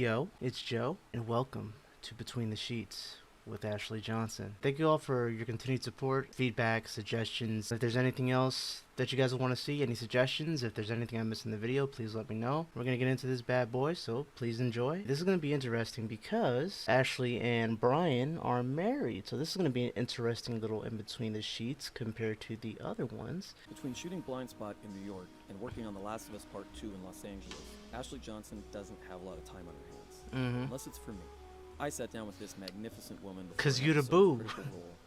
Yo, it's Joe, and welcome to Between the Sheets with Ashley Johnson. Thank you all for your continued support, feedback, suggestions. If there's anything else that you guys want to see, any suggestions, if there's anything I missed in the video, please let me know. We're going to get into this bad boy, so please enjoy. This is going to be interesting because Ashley and Brian are married, so this is going to be an interesting little in between the sheets compared to the other ones. Between shooting Blind Spot in New York and working on The Last of Us Part 2 in Los Angeles, Ashley Johnson doesn't have a lot of time on her hands, unless it's for me. I sat down with this magnificent woman Cause you the boo.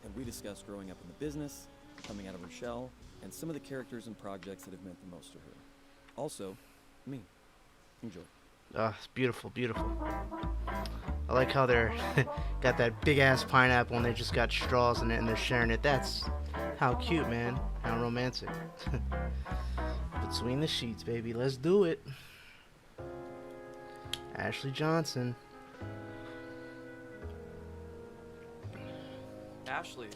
And we discussed growing up in the business, coming out of her shell, and some of the characters and projects that have meant the most to her. Also, me. Enjoy. It's beautiful, beautiful. I like how they're got that big ass pineapple and they just got straws in it and they're sharing it. That's how cute, man. How romantic. Between the sheets, baby. Let's do it. Ashley Johnson. Ashley.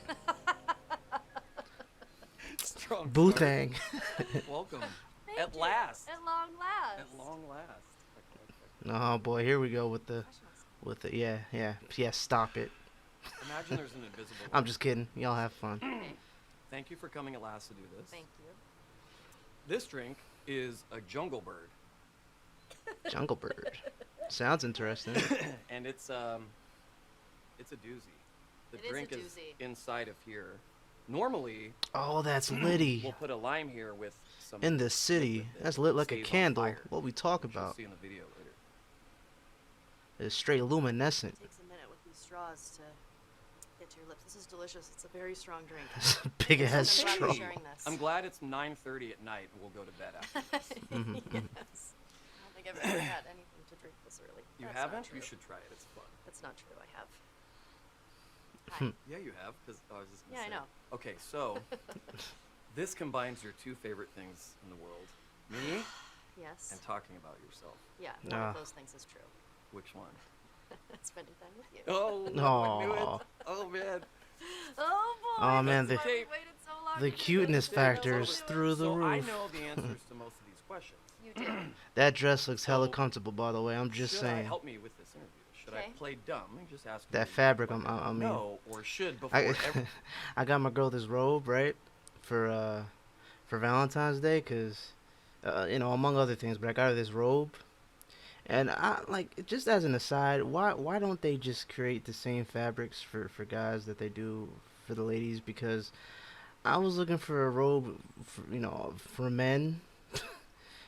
Strong Boo-thang. Welcome. Thank At you. last. At long last. At long last. Oh boy, here we go with the yeah, stop it. Imagine there's an invisible I'm just kidding. Y'all have fun. Thank you for coming at last to do this. Thank you. This drink is a jungle bird. Jungle Bird. Sounds interesting. And it's a doozy. The It is a drink is doozy. inside of here. Normally, Oh, that's we'll litty. put a lime here with some In the city. liquid that That's lit like a stays on candle. fire, What we talk which you'll about. see in the video later. It's straight luminescent. It takes a minute with these straws to get to your lips. This is delicious. It's a very strong drink. Big ass I'm glad straw. we're sharing this. I'm glad it's 9:30 at night and we'll go to bed after. Yes. I don't think I've ever had anything to drink this early. You That's not haven't? true. You should try it. It's fun. That's not true. I have. Hi. Yeah, you have. Because I was just gonna Yeah, I say. know. Okay, so this combines your two favorite things in the world: me Yes. and talking about yourself. Yeah, one Ah. of those things is true. Which one? Spending time with you. Oh, Aw. I knew it. Oh man. Oh boy. Oh, man, that's the- why we waited so long The to do cuteness this. factor Let's is do it. through the So I roof. know the answers to most of these questions. You do. That dress looks hella So, comfortable, by the way. I'm just should saying. help me with this interview? Should I Okay. play dumb and just ask That you fabric, what I mean- no, or should before I, every I got my girl this robe, right, for Valentine's Day, cause among other things, but I got her this robe, and I like, just as an aside, why don't they just create the same fabrics for guys that they do for the ladies? Because I was looking for a robe for men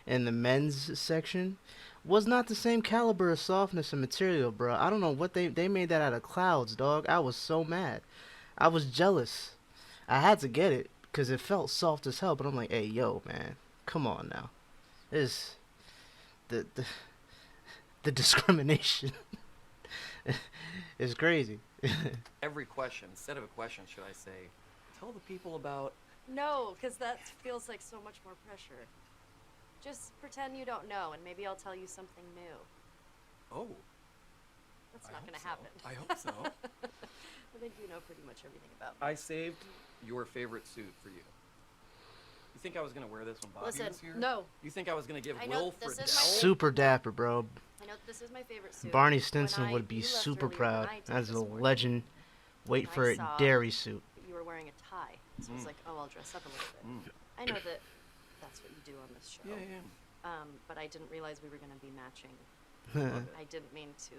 in the men's section. Was not the same caliber of softness and material, bro. I don't know what they made that out of clouds, dog. I was so mad. I was jealous. I had to get it because it felt soft as hell. But I'm like, hey, yo, man, come on now. This the discrimination is crazy. every question, instead of a question, should I say, tell the people about? No, because that feels like so much more pressure. Just pretend you don't know, and maybe I'll tell you something new. Oh, That's I not hope going to so. happen. I hope so. I think you know pretty much everything about me. I saved your favorite suit for you. You think I was gonna wear this when Bobby Listen, was here? no. You think I was gonna give I know Will this Friedle? is my Super dapper, bro. I know this is my favorite suit. Barney When Stinson would be you left super earlier proud. than I did That's this a morning, legend. Wait and for I it, saw dairy suit. that you were wearing a tie. So I was like, oh, I'll dress up a little bit. Mm. I know that that's what you do on this show. Yeah. But I didn't realize we were going to be matching. I didn't mean to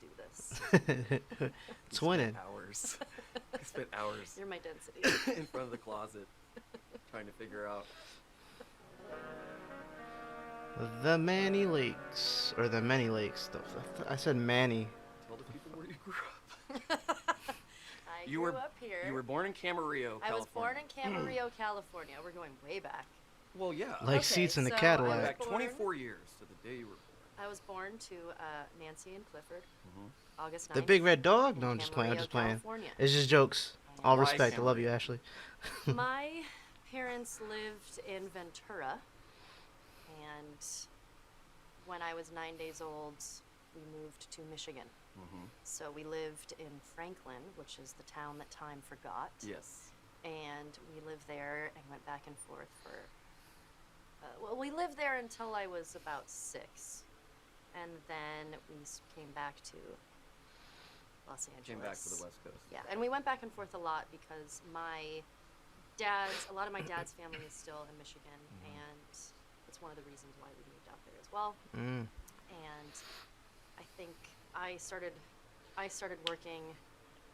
do this. We Twinning. spent hours. I spent hours You're my density. in front of the closet trying to figure out. The Manny Lakes, or the Many Lakes stuff. I said Manny. Tell the people where you grew up. I You grew were- up here. You were born in Camarillo, I was born California. in Camarillo, California. We're going way back. Well, yeah. Like Okay, seats in the so I Going was Cadillac. back born- 24 years to the day you were born. I was born to Nancy and Clifford, August 9th. The big red dog? No, in I'm just playing. I'm Camarillo, just playing. California. It's just jokes. All Why respect. I love you, Camarillo? Ashley. My parents lived in Ventura, and when I was 9 days old, we moved to Michigan. So we lived in Franklin, which is the town that time forgot. Yes. And we lived there and went back and forth for. Well, we lived there until I was about 6, and then we came back to Los Angeles. Came back to the West Coast. Yeah, and we went back and forth a lot because a lot of my dad's family is still in Michigan, and it's one of the reasons why we moved out there as well. And I think I started working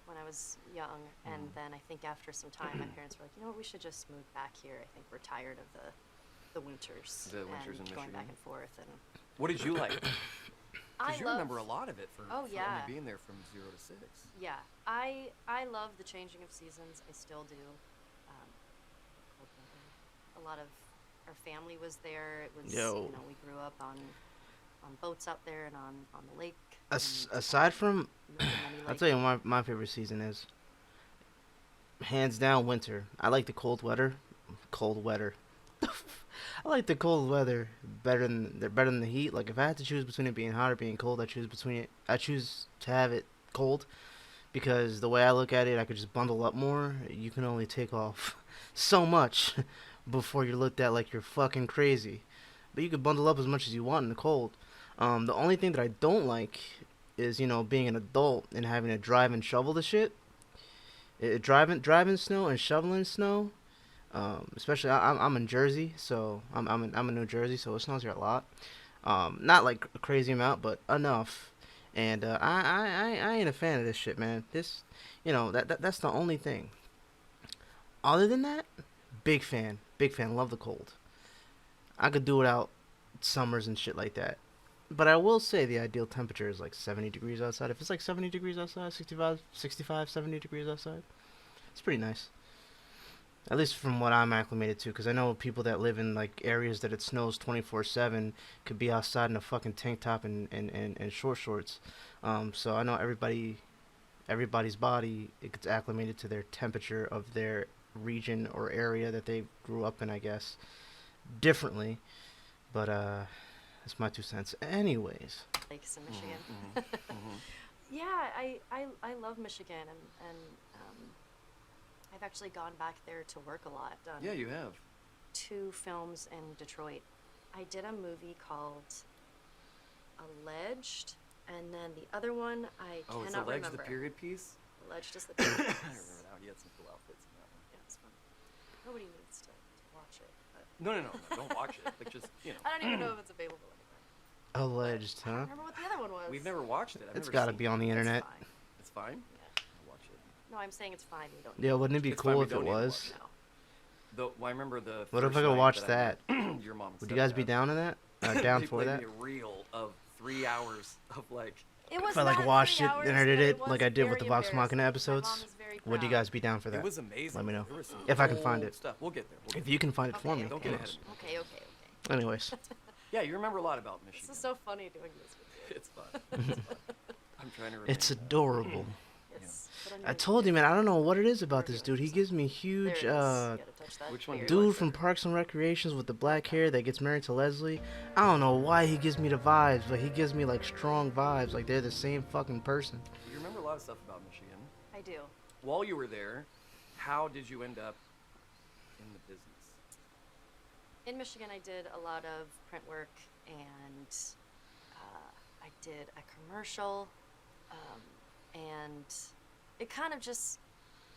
when I was young, and then I think after some time, my parents were like, you know what, we should just move back here. I think we're tired of the winters. The winters in going Michigan. back and forth. And What did you like? I Because you remember a lot of it for only being there from 0 to 6. Yeah, I love the changing of seasons. I still do. Cold weather. A lot of our family was there. It was, we grew up on boats out there and on the lake. Aside from, I'll tell you what my favorite season is. Hands down, winter. I like the cold weather. I like the cold weather better than the heat. Like if I had to choose between it being hot or being cold, I choose to have it cold, because the way I look at it, I could just bundle up more. You can only take off so much before you're looked at like you're fucking crazy. But you could bundle up as much as you want in the cold. The only thing that I don't like is, being an adult and having to drive and shovel the shit. Driving snow and shoveling snow. Especially I'm in Jersey, so I'm in New Jersey, so it snows here a lot. Not like a crazy amount, but enough. And I ain't a fan of this shit, man. This, that's the only thing. Other than that, big fan. Love the cold. I could do without summers and shit like that. But I will say the ideal temperature is like 70 degrees outside. If it's like 70 degrees outside, 65, 70 degrees outside, it's pretty nice. At least from what I'm acclimated to, because I know people that live in like areas that it snows 24/7 could be outside in a fucking tank top and short shorts. So I know everybody's body, it gets acclimated to their temperature of their region or area that they grew up in, I guess, differently. But that's my 2 cents. Anyways. Lakes in Michigan. Yeah, I love Michigan, and I've actually gone back there to work a lot. Done Yeah, you have. 2 films in Detroit. I did a movie called Alleged, and then the other one I Oh, is cannot Alleged remember. the period piece? Alleged is the period piece. I remember now. He had some cool outfits in that one. Yeah, it's fun. Nobody needs to watch it. But No, don't watch it. Like, just, I don't even know if it's available anywhere. Alleged, I huh? don't remember what the other one was. We've never watched it. It's got to be on the internet. It's fine. It's fine? Yeah. I'll watch it. No, I'm saying it's fine. We don't. Yeah, wouldn't it be It's fine, cool we if it don't need to was? No. I remember the What if first I could night watch I that? met your mom and Would you guys be stepdad. down to that? Down They for played that? me a reel of 3 hours of like. It was If I like not watched 3 it hours, and edited but it like I did with the was Vox very Machina embarrassing. My episodes, mom is very would you proud. guys be down for that? It was amazing. Let me know. There was some If I can find cool it. Stuff. We'll get there. If you can find it for Okay, me. Don't get of ahead course. of me. Okay. Anyways. Yeah, you remember a lot about Michigan. This is so funny doing this with you. It's fun. It's fun. I'm trying to remember. It's adorable. Yes. Put on I your- told you, man, I don't know what it is about this dude. He gives me There huge, it is. You gotta touch that. Which one There do you you go. dude from Parks and Recreations with the black hair that gets married to Leslie. I don't know why he gives me the vibes, but he gives me like strong vibes, like they're the same fucking person. You remember a lot of stuff about Michigan. I do. While you were there, how did you end up in the business? In Michigan, I did a lot of print work, and I did a commercial, and it kind of just,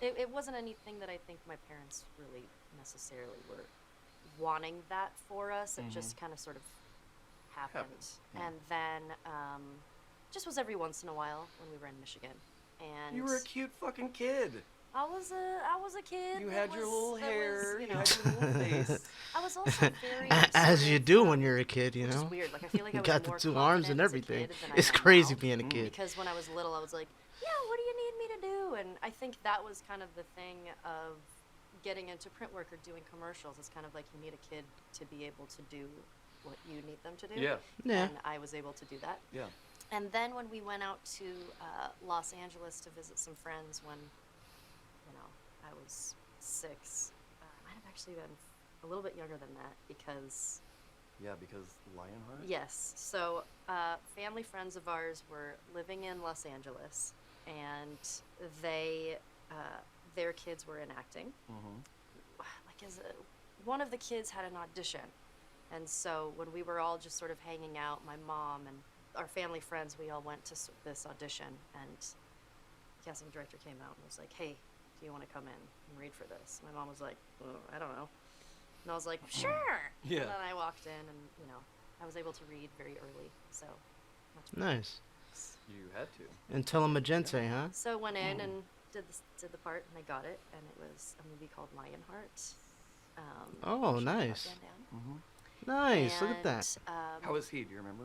it wasn't anything that I think my parents really necessarily were wanting that for us. It just kind of sort of happened. Yeah. And then just was every once in a while when we were in Michigan. And You were a cute fucking kid. I was a kid. You that had your was- little that hair. was, You had your little face. I was also very As sort you of, do when you're a kid, you which is know. weird. Like I feel like I You was got the more 2 arms and confident as a everything. kid than I It's am crazy now. being a kid. Because when I was little, I was like, yeah, what do you need me to do? And I think that was kind of the thing of getting into print work or doing commercials. It's kind of like you need a kid to be able to do what you need them to do. Yeah. Yeah. And I was able to do that. Yeah. And then when we went out to Los Angeles to visit some friends when, I was 6, might have actually been a little bit younger than that because Yeah, because Lionheart? yes. So, family friends of ours were living in Los Angeles, and they, their kids were in acting. One of the kids had an audition, and so when we were all just sort of hanging out, my mom and our family friends, we all went to this audition, and casting director came out and was like, "Hey, do you want to come in and read for this?" My mom was like, "I don't know," and I was like, "Sure." Yeah. And then I walked in, and I was able to read very early, so much better. Nice. You had to. Intelligente, huh? So went in and did the part, and I got it, and it was a movie called Lionheart. Oh, Shot by nice. Van Damme. Mm-hmm. Nice. Look at that. How was he? Do you remember?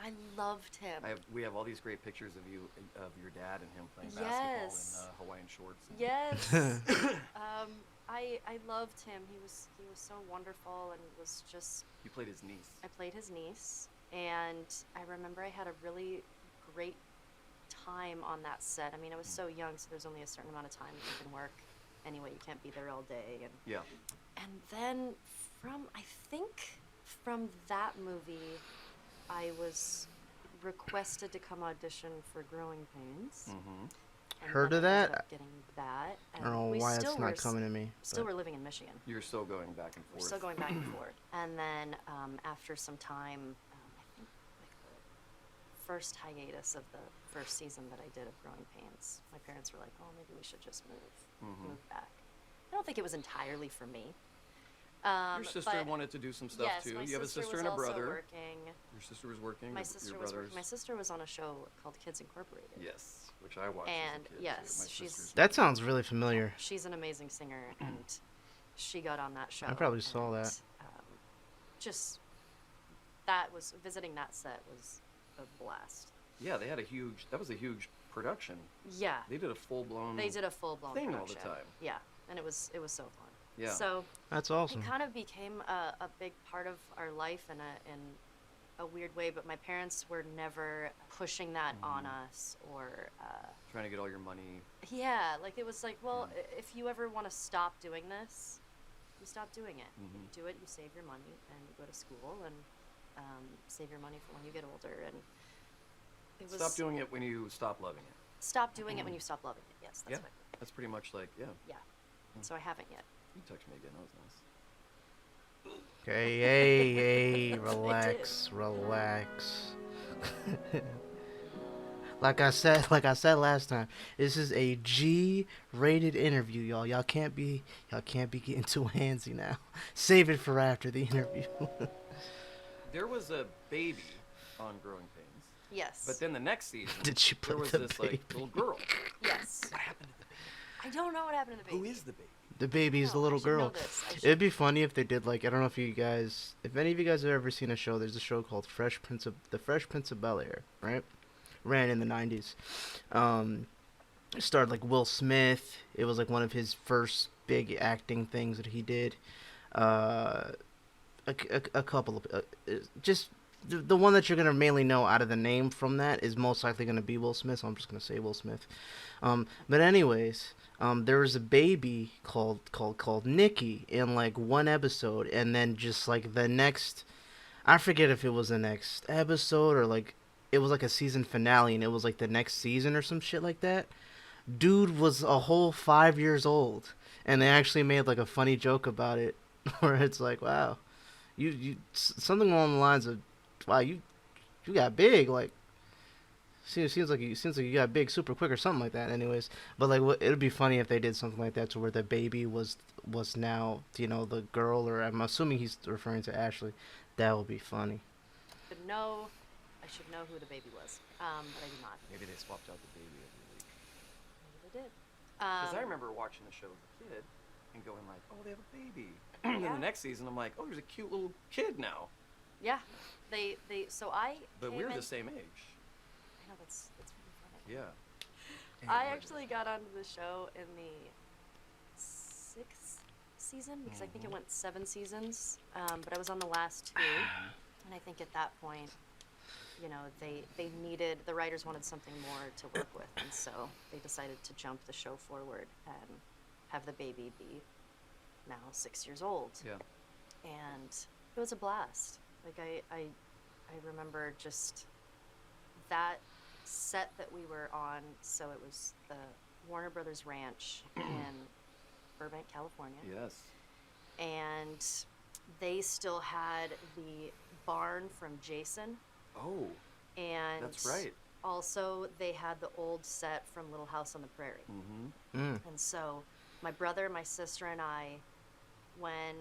I loved him. We have all these great pictures of you, of your dad and him playing basketball in Hawaiian shorts. Yes. I loved him. He was so wonderful, and was just. You played his niece. I played his niece, and I remember I had a really great time on that set. I mean, I was so young, so there's only a certain amount of time that you can work. Anyway, you can't be there all day, and. Yeah. And then I think from that movie, I was requested to come audition for Growing Pains. Mm-hmm. And Heard then of I that? ended up getting that. I don't know why it's not coming to me. Still were living in Michigan. You're still going back and We're forth. still going back and forth. And then after some time, I think like the first hiatus of the first season that I did of Growing Pains, my parents were like, "Oh, maybe we should just move back." I don't think it was entirely for me. Your sister wanted to do some stuff yes, too. My You have a sister sister was and a also brother. Working. Your sister was working. My your sister was brothers. working. My sister was on a show called Kids Incorporated. Yes, which I watched. And as a kid, yes, too. My she's- sister's- That sounds really familiar. She's an amazing singer, and she got on that show. I probably saw and, that. Just visiting that set was a blast. Yeah, they had that was a huge production. Yeah, They did a full-blown they did a full-blown thing production. all the time. Yeah, and it was so fun. Yeah. So That's awesome. it kind of became a big part of our life in a weird way, but my parents were never pushing that on us or. Trying to get all your money. Yeah, like it was like, well, if you ever want to stop doing this, you stop doing it. Mhm. You do it, you save your money, and you go to school and save your money for when you get older. And it was Stop doing it when you stop loving it. stop doing it when you stop loving it. Yes, that's Yeah. what. That's pretty much like, yeah. Yeah. So I haven't yet. You touched me again. That was nice. Okay, hey, relax, relax. Like I said last time, this is a G-rated interview, y'all. Y'all can't be getting too handsy now. Save it for after the interview. There was a baby on Growing Pains, Yes. but then the next season, Did she there put was the this baby? like little girl. Yes. What happened to the baby? I don't know what happened to the baby. Who is the baby? The baby's the No, I little should know girl. this. I should- It'd be funny if they did like, I don't know if any of you guys have ever seen a show. There's a show called The Fresh Prince of Bel-Air, right? Ran in the 90s. It starred like Will Smith. It was like one of his first big acting things that he did. A couple of just the one that you're gonna mainly know out of the name from that is most likely gonna be Will Smith. So I'm just gonna say Will Smith. But anyways, there was a baby called Nikki in like one episode, and then just like the next, I forget if it was the next episode or like it was like a season finale, and it was like the next season or some shit like that. Dude was a whole 5 years old, and they actually made like a funny joke about it, where it's like, wow, you something along the lines of, wow, you got big, like seems like you got big super quick or something like that. Anyways, but like it'd be funny if they did something like that to where the baby was now the girl, or I'm assuming he's referring to Ashley. That would be funny. But no, I should know who the baby was, but I do not. Maybe they swapped out the baby every week. Maybe they did. Because I remember watching the show as a kid and going like, oh, they have a baby. And then Yeah. the next season, I'm like, oh, there's a cute little kid now. Yeah, they. So I. But came we're in, the same age. I know that's really funny. Yeah. I actually got onto the show in the 6th season because I think it went 7 seasons, but I was on the last 2, and I think at that point, they needed, the writers wanted something more to work with, and so they decided to jump the show forward and have the baby be now 6 years old. Yeah. And it was a blast. Like I remember just that set that we were on. So it was the Warner Brothers Ranch in Burbank, California. Yes. And they still had the barn from Jason. Oh. And That's right. also, they had the old set from Little House on the Prairie. Mm-hmm. And so, my brother, my sister, and I, when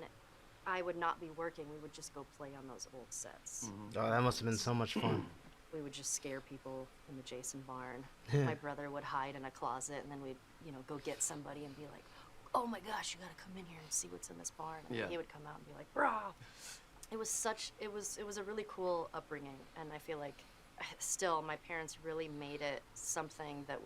I would not be working, we would just go play on those old sets. Mm-hmm. Oh, that must have been so much fun. We would just scare people in the Jason barn. My brother would hide in a closet, and then we'd, go get somebody and be like, "Oh my gosh, you gotta come in here and see what's in this barn." And Yeah. he would come out and be like, "Brah!" It was a really cool upbringing, and I feel like still my parents really made it something that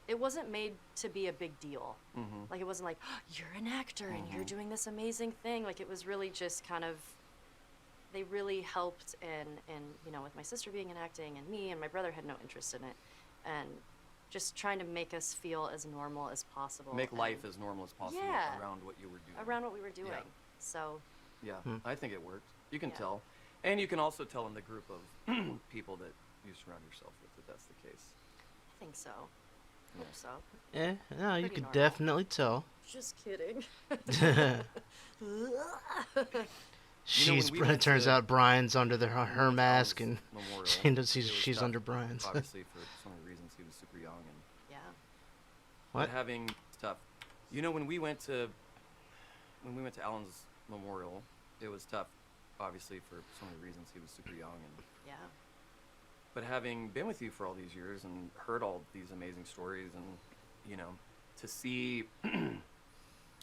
it wasn't made to be a big deal. Mm-hmm. Like, it wasn't like, oh, you're an actor and you're doing this amazing thing. Like, it was really just kind of, they really helped in with my sister being in acting, and me and my brother had no interest in it, and just trying to make us feel as normal as possible. Make life as normal as possible Yeah. around what you were doing. Around what we were doing. Yeah. So, Yeah, I think it worked. You can Yeah. tell. And you can also tell in the group of people that you surround yourself with that that's the case. I think so. Yeah. Hope so. Yeah, no, you Pretty could normal. definitely tell. Just kidding. She's. when we went Turns to- out Brian's under her mask, and Memorial, she does. it was She's tough. under Brian's. Obviously, for so many reasons, he was super young and Yeah. What? but having stuff. When we went to Alan's memorial, it was tough. Obviously, for so many reasons, he was super young and. Yeah. But having been with you for all these years and heard all these amazing stories and, to see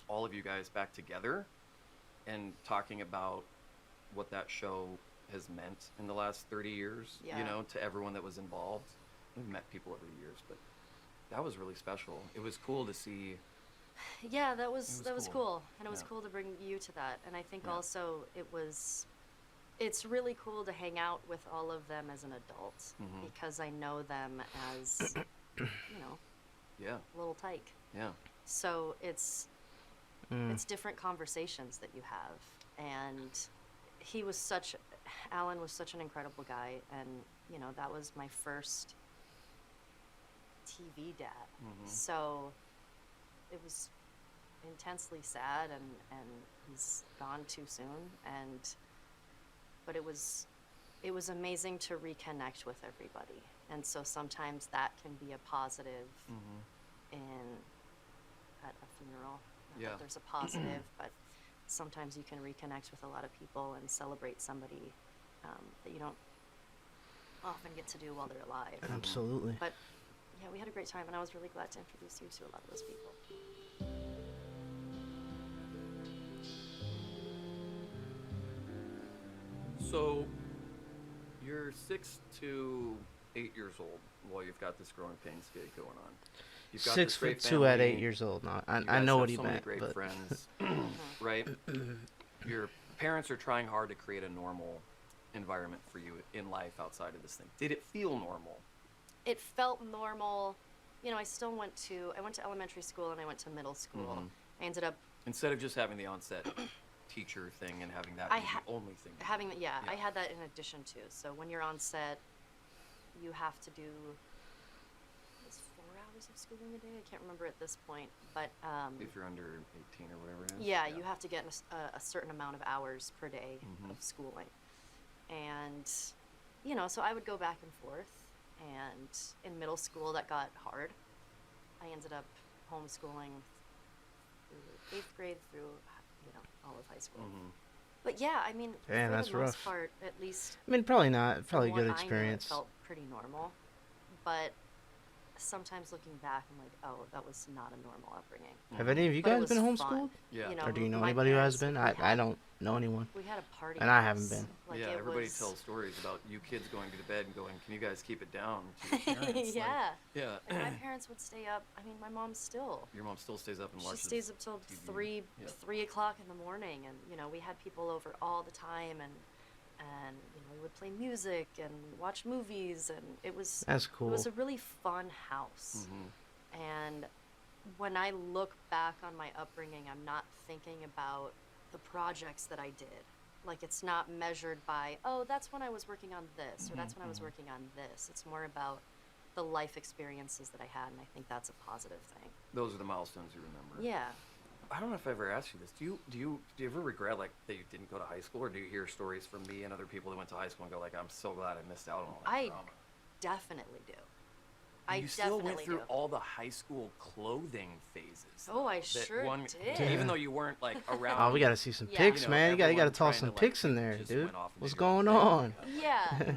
all of you guys back together and talking about what that show has meant in the last 30 years, Yeah. to everyone that was involved. We've met people over the years, but that was really special. It was cool to see. Yeah, that was cool. cool. And it was Yeah. cool to bring you to that. And I think Yeah. also it's really cool to hang out with all of them as an adult Mhm. because I know them as, Yeah, little tyke. yeah. So it's different conversations that you have. And Alan was such an incredible guy. And, that was my first TV dad. Mhm. So it was intensely sad, and he's gone too soon, but it was amazing to reconnect with everybody. And so sometimes that can be a positive at a funeral. Not Yeah. that there's a positive, but sometimes you can reconnect with a lot of people and celebrate somebody that you don't often get to do while they're alive. Absolutely. But yeah, we had a great time, and I was really glad to introduce you to a lot of those people. So, you're 6 to 8 years old while you've got this growing pains gig going on. You've got this great 6'2" at family. 8 years old. No, You I guys know have what he so many meant, great but friends, right? Your parents are trying hard to create a normal environment for you in life outside of this thing. Did it feel normal? It felt normal. I still went to elementary school and I went to middle school. Mhm. I ended up Instead of just having the onset teacher thing and having that I be ha- the only thing. having I Yeah. had that in addition to. So when you're on set, you have to do 4 hours of schooling a day. I can't remember at this point, but If you're under 18 or whatever it is. yeah, you have to get a certain amount of hours per day Mhm. of schooling. And, so I would go back and forth. And in middle school, that got hard. I ended up homeschooling through 8th grade through, all of high school. Mhm. But yeah, I mean, Damn, for that's the most rough. part, at least I mean, probably not. Probably a from good what I knew, experience. it felt pretty normal. But sometimes looking back, I'm like, oh, that was not a normal upbringing. Have any of you But it guys was been fun. homeschooled? Yeah. Or do you know my anybody who has parents, been? we I had- don't know anyone. We had a party. And I haven't house. been. Like, Yeah, it everybody was- tells stories about you kids going to bed and going, "Can you guys keep it down?" to your parents. Like, Yeah. yeah. And my parents would stay up. I mean, my mom still. Your mom still stays up and She watches. stays up till TV. 3 o'clock in the morning, and we had people over all the time, and we would play music and watch movies, and it was That's cool. It was a really fun house. Mhm. And when I look back on my upbringing, I'm not thinking about the projects that I did. Like, it's not measured by, oh, that's when I was working on this, or that's when I was working on this. It's more about the life experiences that I had, and I think that's a positive thing. Those are the milestones you remember. Yeah. I don't know if I ever asked you this. Do you ever regret like that you didn't go to high school, or do you hear stories from me and other people that went to high school and go like, I'm so glad I missed out on all that I drama? definitely do. I You still went definitely through do. all the high school clothing phases. Oh, I that sure did. Yeah. Even though you weren't like around. Oh, we gotta see some Yeah. pics, You know, man. You gotta everyone toss trying some to, like, pics in think you there, just dude. went off and What's did your own going thing. on? Yeah.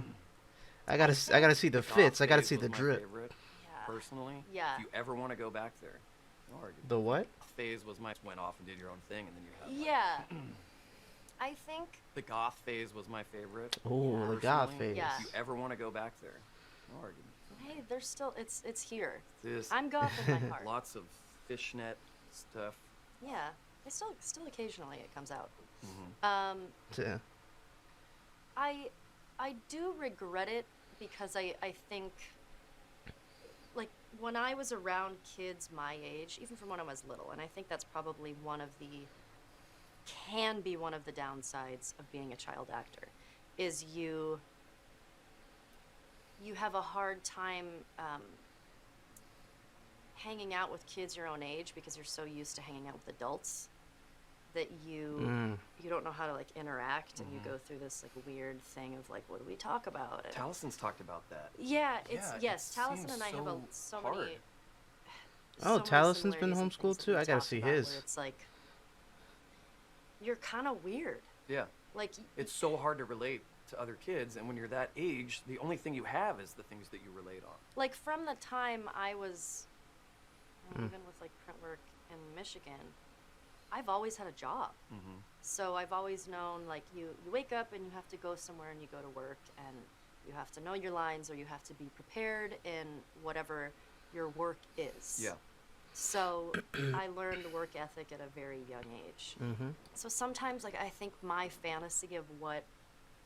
I gotta see the goth fits. I gotta phase see was the my drip. favorite, Yeah. personally. Yeah. If you ever want to go back there, no argument. The what? Phase was my went off and did your own thing, and then you had like, Yeah. I think the goth phase was my favorite. Oh, the goth personally. phase. Yeah. If you ever want to go back there, no argument. hey, there's still it's here. This I'm goth in my heart. lots of fishnet stuff. Yeah. It still occasionally it comes out. Mm-hmm. Yeah. I do regret it because I think like when I was around kids my age, even from when I was little, and I think that's probably can be one of the downsides of being a child actor, is you have a hard time hanging out with kids your own age because you're so used to hanging out with adults that you don't know how to like interact, and you go through this like weird thing of like, what do we talk about? And Taliesin's talked about that. yeah, it's Yeah, it yes. Taliesin seems and I have so hard. many. Oh, so many Talison's been similarities in homeschooled things that too? we I gotta talked see about where his. It's like you're kind of weird. Yeah. Like It's so hard to relate to other kids, and when you're that age, the only thing you have is the things that you relate on. like from the time I was, even with like print work in Michigan, I've always had a job. Mm-hmm. So I've always known like you wake up and you have to go somewhere and you go to work and you have to know your lines or you have to be prepared in whatever your work is. Yeah. So I learned work ethic at a very young age. Mm-hmm. So sometimes like I think my fantasy of what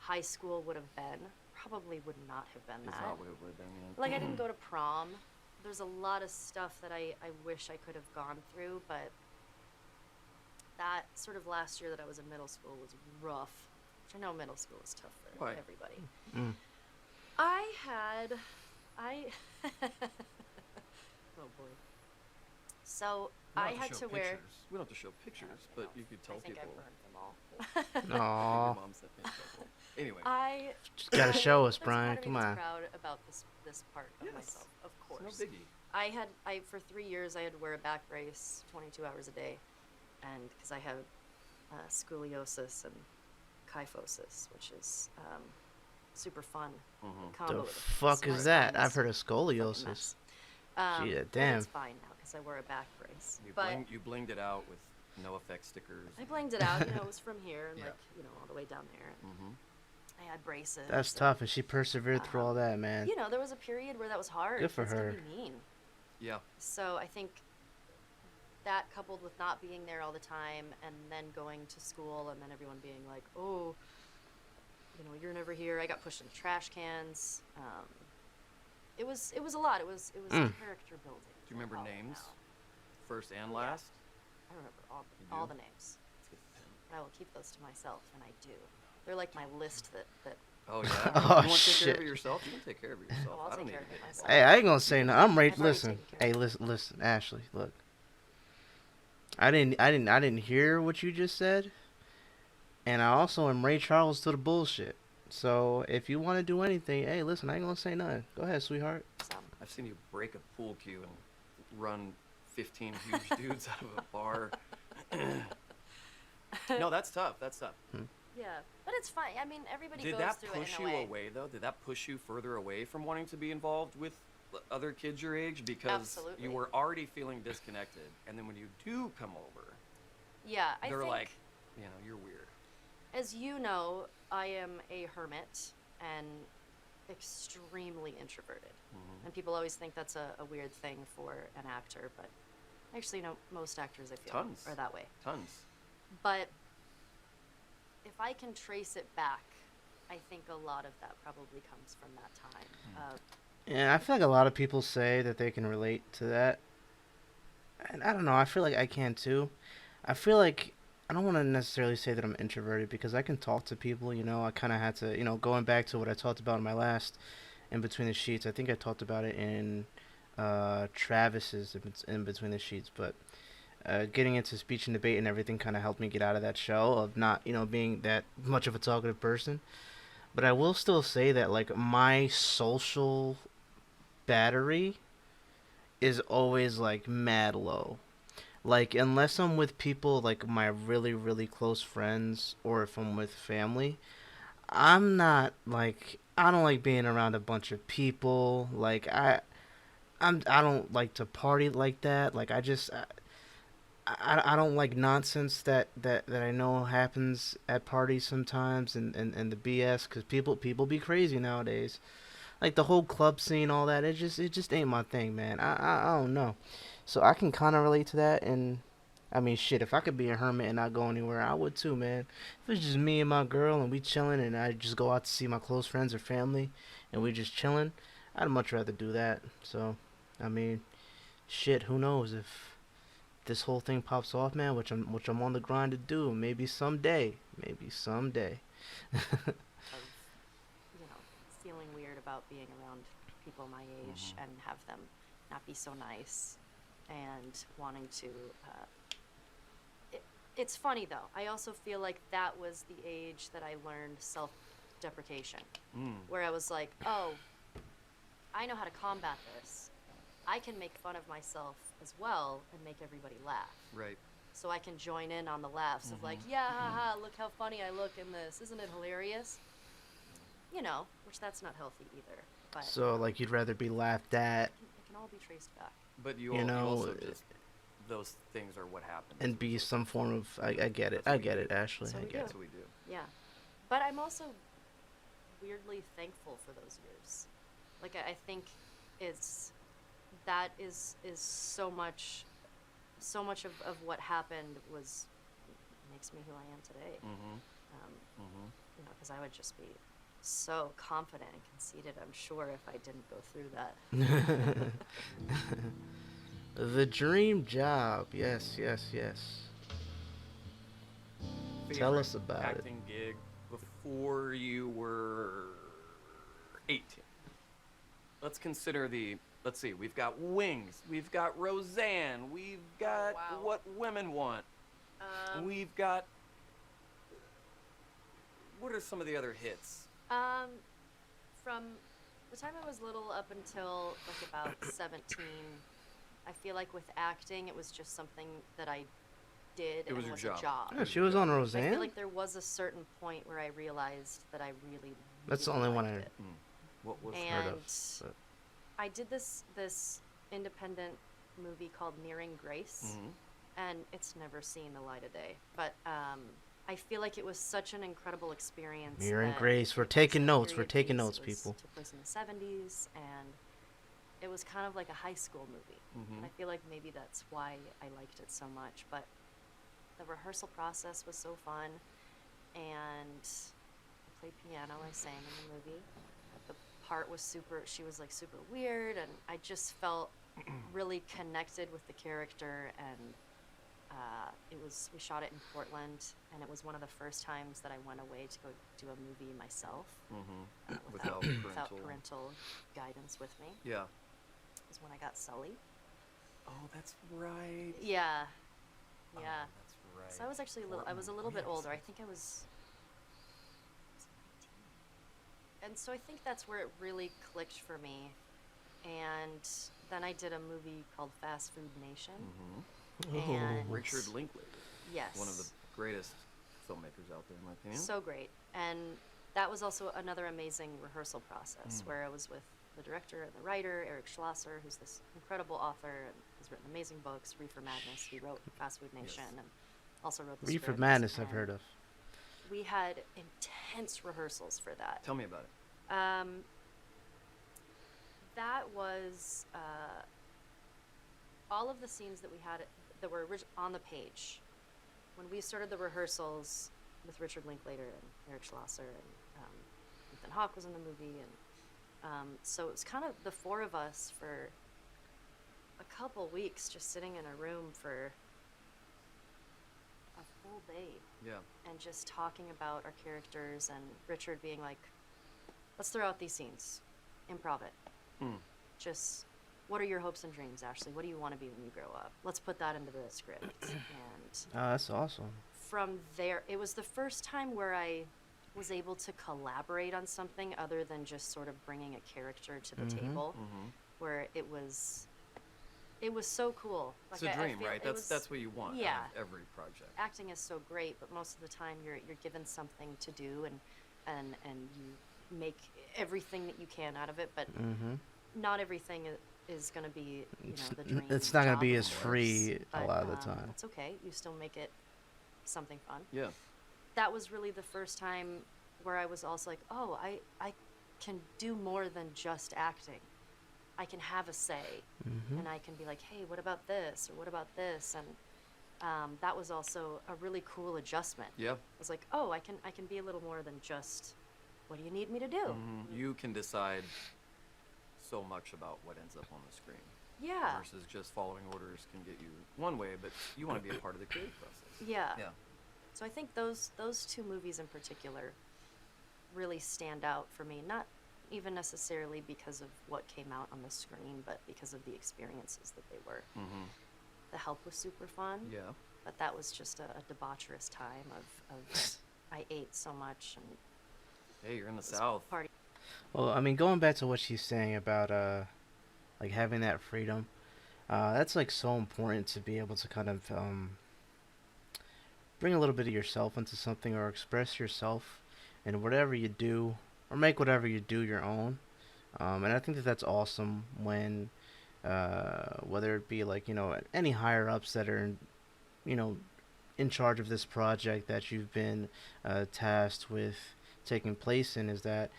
high school would have been probably would not have been It's that. not what it would have been. Yeah. Like I didn't go to prom. There's a lot of stuff that I wish I could have gone through, but that sort of last year that I was in middle school was rough. Which I know middle school is tough for Right. everybody. Mm. I oh boy. So We don't I have had show to wear. pictures. We don't have to show pictures, but you could tell I think people. I burned them all. Aw. Your mom sent me a couple. Anyway. I Just gotta show us, there's Brian. part of Come me that's on. proud about this part of Yes. myself, of course. It's no biggie. I for 3 years I had to wear a back brace 22 hours a day, and because I have scoliosis and kyphosis, which is super fun Mhm. combo. The with a fuck smart is that? spine I've heard of is a fucking scoliosis. mess. Shit, but damn. It's fine now because I wear a back brace. You, But you blinged it out with no effect stickers. I blinged it out. You know, it was from here and Yeah. like all the way down there. And Mm-hmm. I had braces. That's and, tough, and she persevered through all that, man. You know, there was a period where that was hard. Good for Kids can her. be mean. Yeah. So I think that coupled with not being there all the time and then going to school and then everyone being like, oh, you're never here. I got pushed into trash cans. It was a lot. It was character building. Do you remember I'll names? now. First and Yeah. last? I remember You all do? the names. Let's get the pen. I will keep those to myself, and I do. They're like my list that Oh, yeah? Oh, you want to take care of shit. it yourself? You can take care of it yourself. Oh, I'll I don't take need care to of it get myself. Hey, I ain't gonna say no. I'm right. I've already Listen. taken care Hey, of listen, Ashley. Look. I didn't hear what you just said, and I also am Ray Charles to the bullshit. So if you want to do anything, hey, listen, I ain't gonna say nothing. Go ahead, sweetheart. So, I've seen you break a pool cue and run 15 huge dudes out of a bar. No, that's tough. That's tough. yeah, but it's fine. I mean, everybody Did goes that through push it in you a way. away, though? Did that push you further away from wanting to be involved with other kids your age? Because Absolutely. you were already feeling disconnected. And then when you do come over, Yeah, I they're think, like, you're weird. as you know, I am a hermit and extremely introverted. Mhm. And people always think that's a weird thing for an actor, but actually, most actors I feel Tons. are that way. Tons. But if I can trace it back, I think a lot of that probably comes from that time. Yeah, I feel like a lot of people say that they can relate to that. And I don't know, I feel like I can too. I feel like I don't want to necessarily say that I'm introverted because I can talk to people, I kind of had to, going back to what I talked about in my last In Between the Sheets. I think I talked about it in Travis's In Between the Sheets, but getting into speech and debate and everything kind of helped me get out of that shell of not, being that much of a talkative person. But I will still say that like my social battery is always like mad low. Like unless I'm with people like my really really close friends or if I'm with family, I'm not like I don't like being around a bunch of people. Like I don't like to party like that. Like I don't like nonsense that I know happens at parties sometimes and the BS because people be crazy nowadays. Like the whole club scene, all that. It just ain't my thing, man. I don't know. So I can kind of relate to that, and I mean, shit. If I could be a hermit and not go anywhere, I would too, man. If it's just me and my girl and we chilling, and I just go out to see my close friends or family, and we just chilling, I'd much rather do that. So, I mean, shit. Who knows if this whole thing pops off, man? Which I'm on the grind to do. Maybe someday. Maybe someday. Of, feeling weird about being around people my age and have them not be so nice and wanting to. It's funny though. I also feel like that was the age that I learned self-deprecation, where I was like, oh, I know how to combat this. I can make fun of myself as well and make everybody laugh. Right. So I can join in on the laughs of like, yeah, haha, look how funny I look in this. Isn't it hilarious? Which that's not healthy either. But So like you'd rather be laughed at it can all be traced back. But you, You you know, also just those things are what happens. and be some form of I get it. I get it, Ashley. So I we get do. it. That's what we do. Yeah. But I'm also weirdly thankful for those years. Like I think that is so much of what happened makes me who I am today. Because I would just be so confident and conceited, I'm sure, if I didn't go through that. The dream job. Yes, yes, yes. Tell Favorite us about it. acting gig before you were 18. Let's consider let's see, we've got Wings, we've got Roseanne, we've got wow. What Women Want, we've got, what are some of the other hits? From the time I was little up until like about 17, I feel like with acting, it was just something that I did and was it your was job. a job. Yeah, she was on I Roseanne. feel like there was a certain point where I realized that I really, That's the really only one liked I it. What was heard And of. But I did this independent movie called Nearing Grace, and it's never seen the light of day. But I feel like it was such an incredible experience. Nearing that Grace. We're it was taking a notes. We're period taking piece. notes, It was- people. took place in the 70s, and it was kind of like a high school movie. And I feel like maybe that's why I liked it so much. But the rehearsal process was so fun, and I played piano. I sang in the movie. The part was she was like super weird, and I just felt really connected with the character. And we shot it in Portland, and it was one of the first times that I went away to go do a movie myself Without without parental. parental guidance with me. Yeah. It was when I got Sully. Oh, that's right. Yeah. Oh, Yeah. that's right. So I was actually I was a little bit older. I think I was 19. And so I think that's where it really clicked for me. And then I did a movie called Fast Food Nation. And Richard Linklater. yes. One of the greatest filmmakers out there, in my opinion. So great. And that was also another amazing rehearsal process where I was with the director and the writer, Eric Schlosser, who's this incredible author and has written amazing books. Reefer Madness, he wrote Fast Food Nation, and also wrote the Reefer script. Madness, I've And heard of. We had intense rehearsals for that. Tell me about it. That was all of the scenes that we had that were on the page. When we started the rehearsals with Richard Linklater and Eric Schlosser, and Ethan Hawke was in the movie, and so it was kind of the four of us for a couple weeks just sitting in a room for a full day. Yeah. And just talking about our characters, and Richard being like, let's throw out these scenes, improv it. Just what are your hopes and dreams, Ashley? What do you want to be when you grow up? Let's put that into the script. And Oh, that's awesome. from there, it was the first time where I was able to collaborate on something other than just sort of bringing a character to the table, where it was so cool. It's Like, a dream, right? was, That's what you want yeah. out of every project. Acting is so great, but most of the time you're given something to do, and you make everything that you can out of it, but not everything is going to be, you know, the dream. It's not going to job, be of as course, free a but, lot of the time. That's okay. You still make it something fun. Yeah. That was really the first time where I was also like, oh, I can do more than just acting. I can have a say, and I can be like, hey, what about this, or what about this, and that was also a really cool adjustment. Yeah. I was like, oh, I can be a little more than just, what do you need me to do? You can decide so much about what ends up on the screen. Yeah. Versus just following orders can get you one way, but you want to be a part of the creative process. Yeah. Yeah. So I think those two movies in particular really stand out for me, not even necessarily because of what came out on the screen, but because of the experiences that they were. The Help was super fun. Yeah. But that was just a debaucherous time of I ate so much, and Hey, you're in the it was South. party. Well, I mean, going back to what she's saying about like having that freedom, that's like so important to be able to kind of bring a little bit of yourself into something or express yourself in whatever you do or make whatever you do your own. And I think that that's awesome when whether it be like, you know, any higher ups that are you know, in charge of this project that you've been tasked with taking place in, is that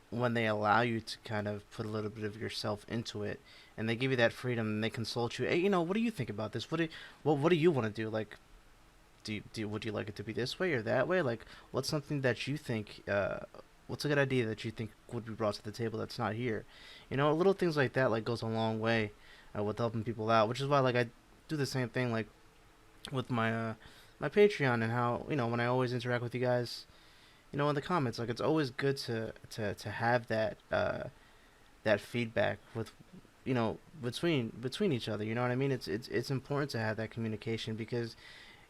when they allow you to kind of put a little bit of yourself into it, and they give you that freedom, and they consult you. Hey, you know, what do you think about this? What do you want to do? Like, would you like it to be this way or that way? Like, what's something that you think? What's a good idea that you think would be brought to the table that's not here? You know, little things like that like goes a long way with helping people out. Which is why like I do the same thing like with my my Patreon, and how, you know, when I always interact with you guys, you know, in the comments, like it's always good to have that that feedback with, you know, between each other. You know what I mean? It's important to have that communication, because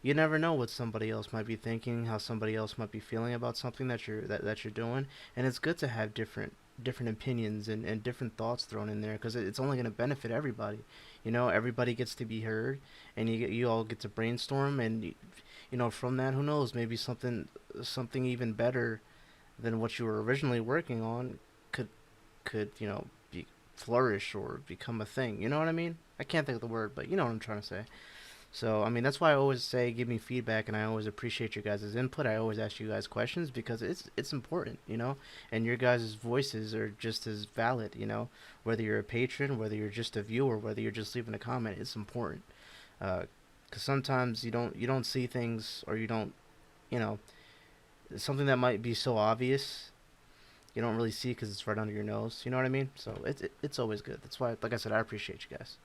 you never know what somebody else might be thinking, how somebody else might be feeling about something that you're doing, and it's good to have different opinions and different thoughts thrown in there, because it's only going to benefit everybody. You know, everybody gets to be heard, and you all get to brainstorm, and you know, from that, who knows, maybe something even better than what you were originally working on could you know, be flourish or become a thing. You know what I mean? I can't think of the word, but you know what I'm trying to say. So, I mean, that's why I always say give me feedback, and I always appreciate you guys' input. I always ask you guys questions, because it's important, you know, and your guys' voices are just as valid, you know, whether you're a patron, whether you're just a viewer, whether you're just leaving a comment, it's important. Because sometimes you don't see things, or you don't, you know, something that might be so obvious, you don't really see because it's right under your nose. You know what I mean? So it's always good. That's why, like I said, I appreciate you guys.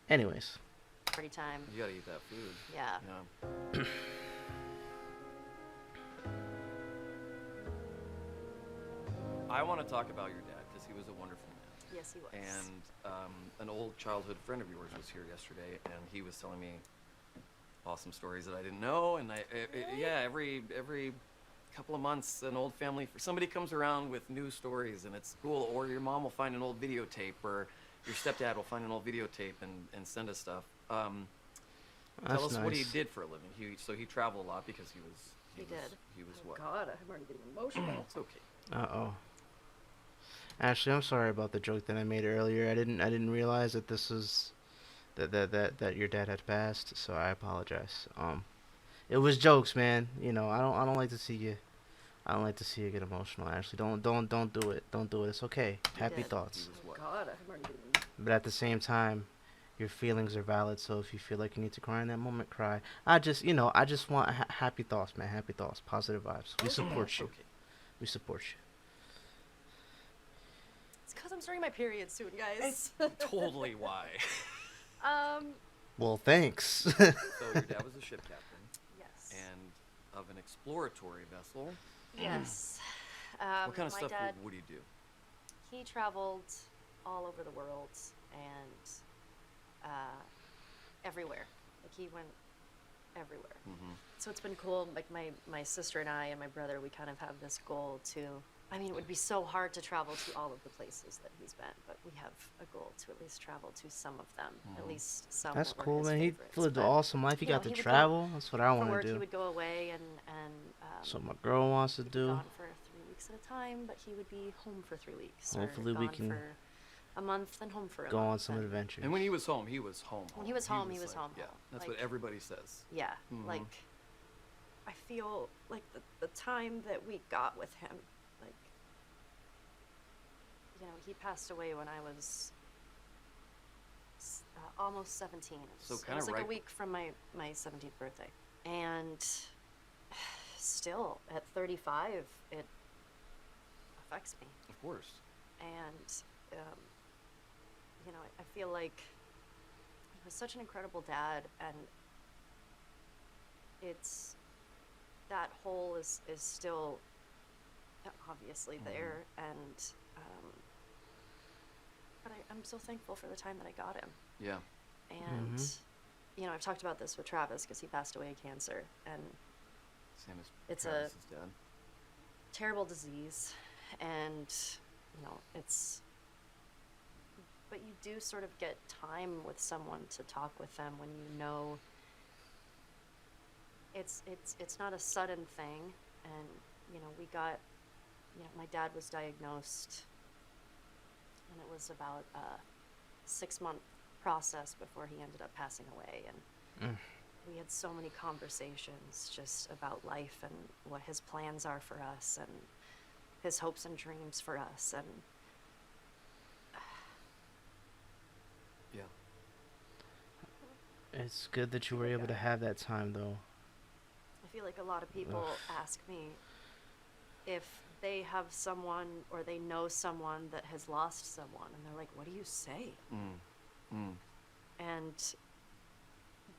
Anyways. Party time. You gotta eat that food. Yeah. Yeah. I want to talk about your dad, because he was a wonderful man. Yes, he was. And an old childhood friend of yours was here yesterday, and he was telling me awesome stories that I didn't know. And yeah, every couple of months, an old family, somebody comes around with new stories, and it's cool. Or your mom will find an old videotape, or your stepdad will find an old videotape and send us stuff. Tell us what he did for a living. So he traveled a lot because he was Oh what? God, I'm already getting emotional. It's okay. Uh-oh. Ashley, I'm sorry about the joke that I made earlier. I didn't realize that this was that your dad had passed, so I apologize. It was jokes, man. You know, I don't like to see you get emotional, Ashley. Don't do it. Don't do it. It's okay. Happy thoughts. Oh God, I'm already getting. But at the same time, your feelings are valid, so if you feel like you need to cry in that moment, cry. I just want happy thoughts, man. Happy thoughts, positive vibes. We support you. Okay. We support you. It's because I'm starting my period soon, guys. Totally why. Well, thanks. So your dad was a ship captain. Yes. And of an exploratory vessel. Yes. What kind of my stuff dad, would he do? he traveled all over the world and everywhere. Like he went everywhere. So it's been cool. Like my sister and I and my brother, we kind of have this goal to. I mean, it would be so hard to travel to all of the places that he's been, but we have a goal to at least travel to some of them. At least some. That's that were cool, his man. He favorites. lived an But, awesome life. He you know, got to he would go travel. That's what I for want work. to He do. would go away and So my girl wants to he'd be do. gone for 3 weeks at a time, but he would be home for 3 weeks. Hopefully or we gone can for a month and home for a Go month. on some and adventures. And when he was home, he was home. When he was home, he was like- home, Yeah, home. that's Like- what everybody says. Yeah, Mhm. like I feel like the time that we got with him, like he passed away when I was almost 17. So It kinda was like right- a week from my 17th birthday, and still at 35, it affects me. Of course. And I feel like he was such an incredible dad, and it's that hole is still obviously there, and but I'm so thankful for the time that I got him. Yeah. And I've talked about this with Travis because he passed away of cancer, and Same as It's Travis's dad. terrible disease, and it's, but you do sort of get time with someone to talk with them when it's not a sudden thing. And we got my dad was diagnosed, and it was about a 6-month process before he ended up passing away. And we had so many conversations just about life and what his plans are for us and his hopes and dreams for us. And Yeah. It's good that you were able to have that time, though. I feel like a lot of people ask me if they have someone or they know someone that has lost someone, and they're like, what do you say? And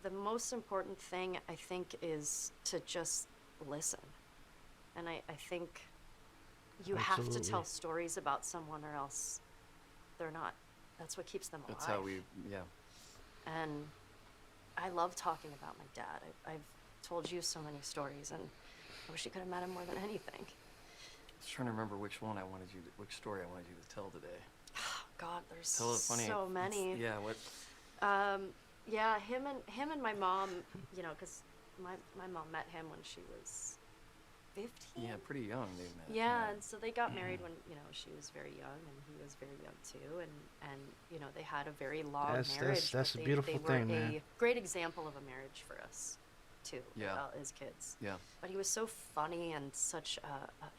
the most important thing, I think, is to just listen. And I think you have to Absolutely. tell stories about someone, or else they're not. That's what keeps them alive. That's how we. Yeah. And I love talking about my dad. I've told you so many stories, and I wish you could have met him more than anything. I was trying to remember which story I wanted you to tell today. God, there's Tell it funny. so many. Yeah. What? Yeah, him and my mom, because my mom met him when she was 15. Yeah, pretty young they met. Yeah, and so they got married when she was very young, and he was very young too, and they had a very long marriage. That's but a beautiful they were thing, man. a great example of a marriage for us too. Yeah. As kids. Yeah. But he was so funny and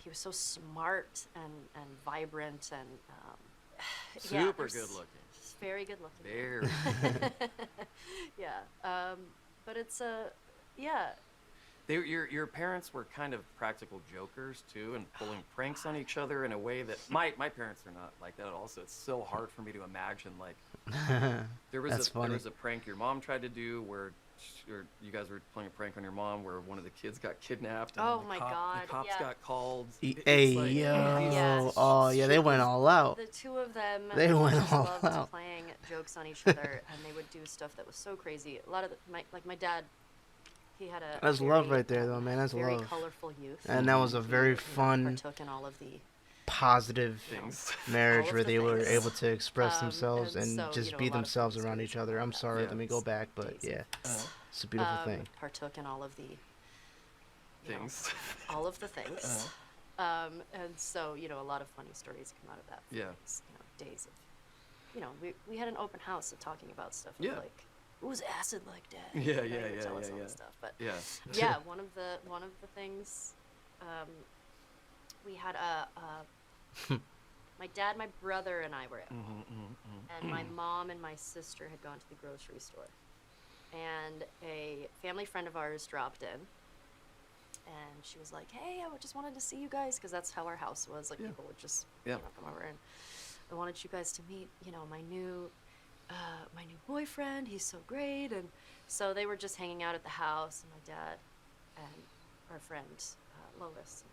he was so smart and vibrant and yeah, Super there's- good looking. Very good looking. Very. Yeah. But it's yeah. Your parents were kind of practical jokers too, and pulling pranks on each other in a way that my parents are not like that at all. So it's so hard for me to imagine. Like there That's funny. was a prank your mom tried to do where you guys were playing a prank on your mom where one of the kids got kidnapped. And Oh the my the God, cops yeah. got called. Hey, It's like- yo. Yeah. Oh, yeah, they went all out. The two of them They went just all loved out. playing jokes on each other, and they would do stuff that was so crazy. A lot of my dad, he had a That's very, love right there, though, man. That's very love. colorful youth. And that was a very He, fun, partook in all of the positive Things. marriage all of where the they were things. able to express Um, themselves and and so, just a be lot of themselves funny around stories each other. about I'm that. sorry, Yeah. let me go back, but Days yeah, Uh, it's a beautiful thing. Partook in all of the things. all of the things. And so, a lot of funny stories come out of that. Yeah. These, days of, we had an open house of talking about stuff. Yeah. Like, it was acid like that. Yeah, He yeah, would yeah, tell us yeah, all yeah. this stuff. But Yeah. yeah, one of the things, we had my dad, my brother, and I were at home, and my mom and my sister had gone to the grocery store, and a family friend of ours dropped in, and she was like, "Hey, I just wanted to see you guys," because that's how our house was. Like Yeah. people would just Yeah. come over, and I wanted you guys to meet, my new boyfriend. He's so great, and so they were just hanging out at the house, and my dad and our friend Lois,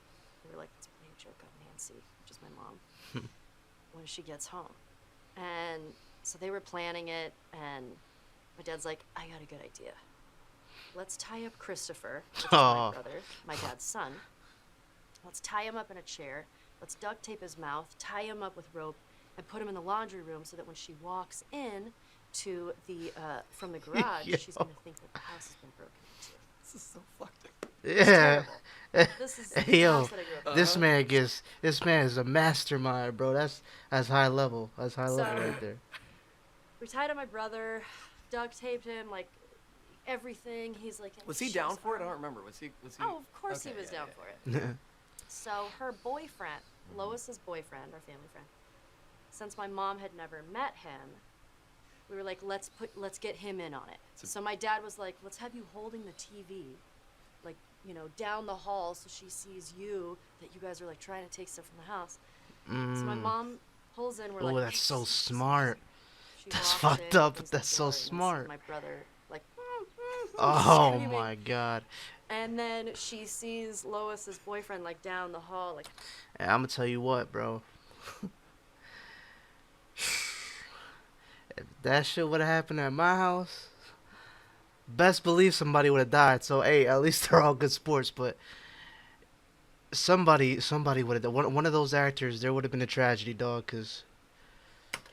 they were like, "Let's play a joke on Nancy," which is my mom, when she gets home. And so they were planning it, and my dad's like, I got a good idea. Let's tie up Christopher, which is my Oh. brother, my dad's son. Let's tie him up in a chair. Let's duct tape his mouth, tie him up with rope, and put him in the laundry room so that when she walks in to the from the garage, Yo. she's gonna think that the house has been broken into. This is so fucked up. Yeah. This is Hey, the yo, house that I grew up in. this man gets. This man is a mastermind, bro. That's high level. That's high level So- right there. We tied up my brother, duct taped him, like everything. He's like, in Was he shoes down for it? I on. don't remember. Was he? Oh, of course Okay, he was yeah, down yeah, for it. So her boyfriend, Lois's boyfriend, our family friend, since my mom had never met him, we were like, let's get him in on it. So my dad was like, let's have you holding the TV, like, you know, down the hall so she sees you, that you guys are like trying to take stuff from the house. So my mom pulls in, we're like, Oh, that's so "This is smart. She That's walks fucked in, up, but opens the that's so door, and sees smart. My brother, like, Oh screaming. my god. And then she sees Lois's boyfriend like down the hall, like, And I'm gonna tell you what, bro. If that shit would have happened at my house, best believe somebody would have died. So hey, at least they're all good sports. But somebody would have. One of those actors, there would have been a tragedy, dog. Cause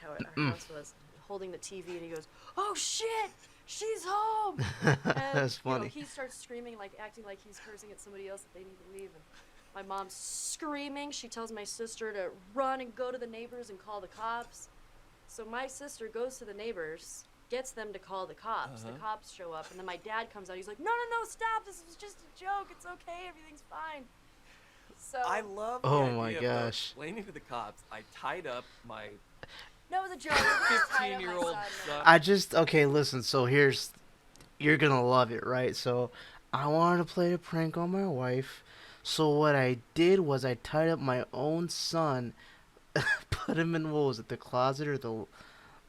how our house was, holding the TV, and he goes, "Oh shit, she's home!" And, that's you know, funny. he starts screaming, like acting like he's cursing at somebody else that they need to leave. And my mom's screaming. She tells my sister to run and go to the neighbors and call the cops. So my sister goes to the neighbors, gets them to call the cops. The cops show up, and then my dad comes out. He's like, "No, no, no, stop! This was just a joke. It's okay. Everything's fine." So I love. The Oh my idea of gosh. explaining to the cops, I tied up my no, it was a joke. I just tied up my 15-year-old son. son. Okay, listen. So you're gonna love it, right? So I wanted to play a prank on my wife. So what I did was I tied up my own son, put him in, what was it, the closet or the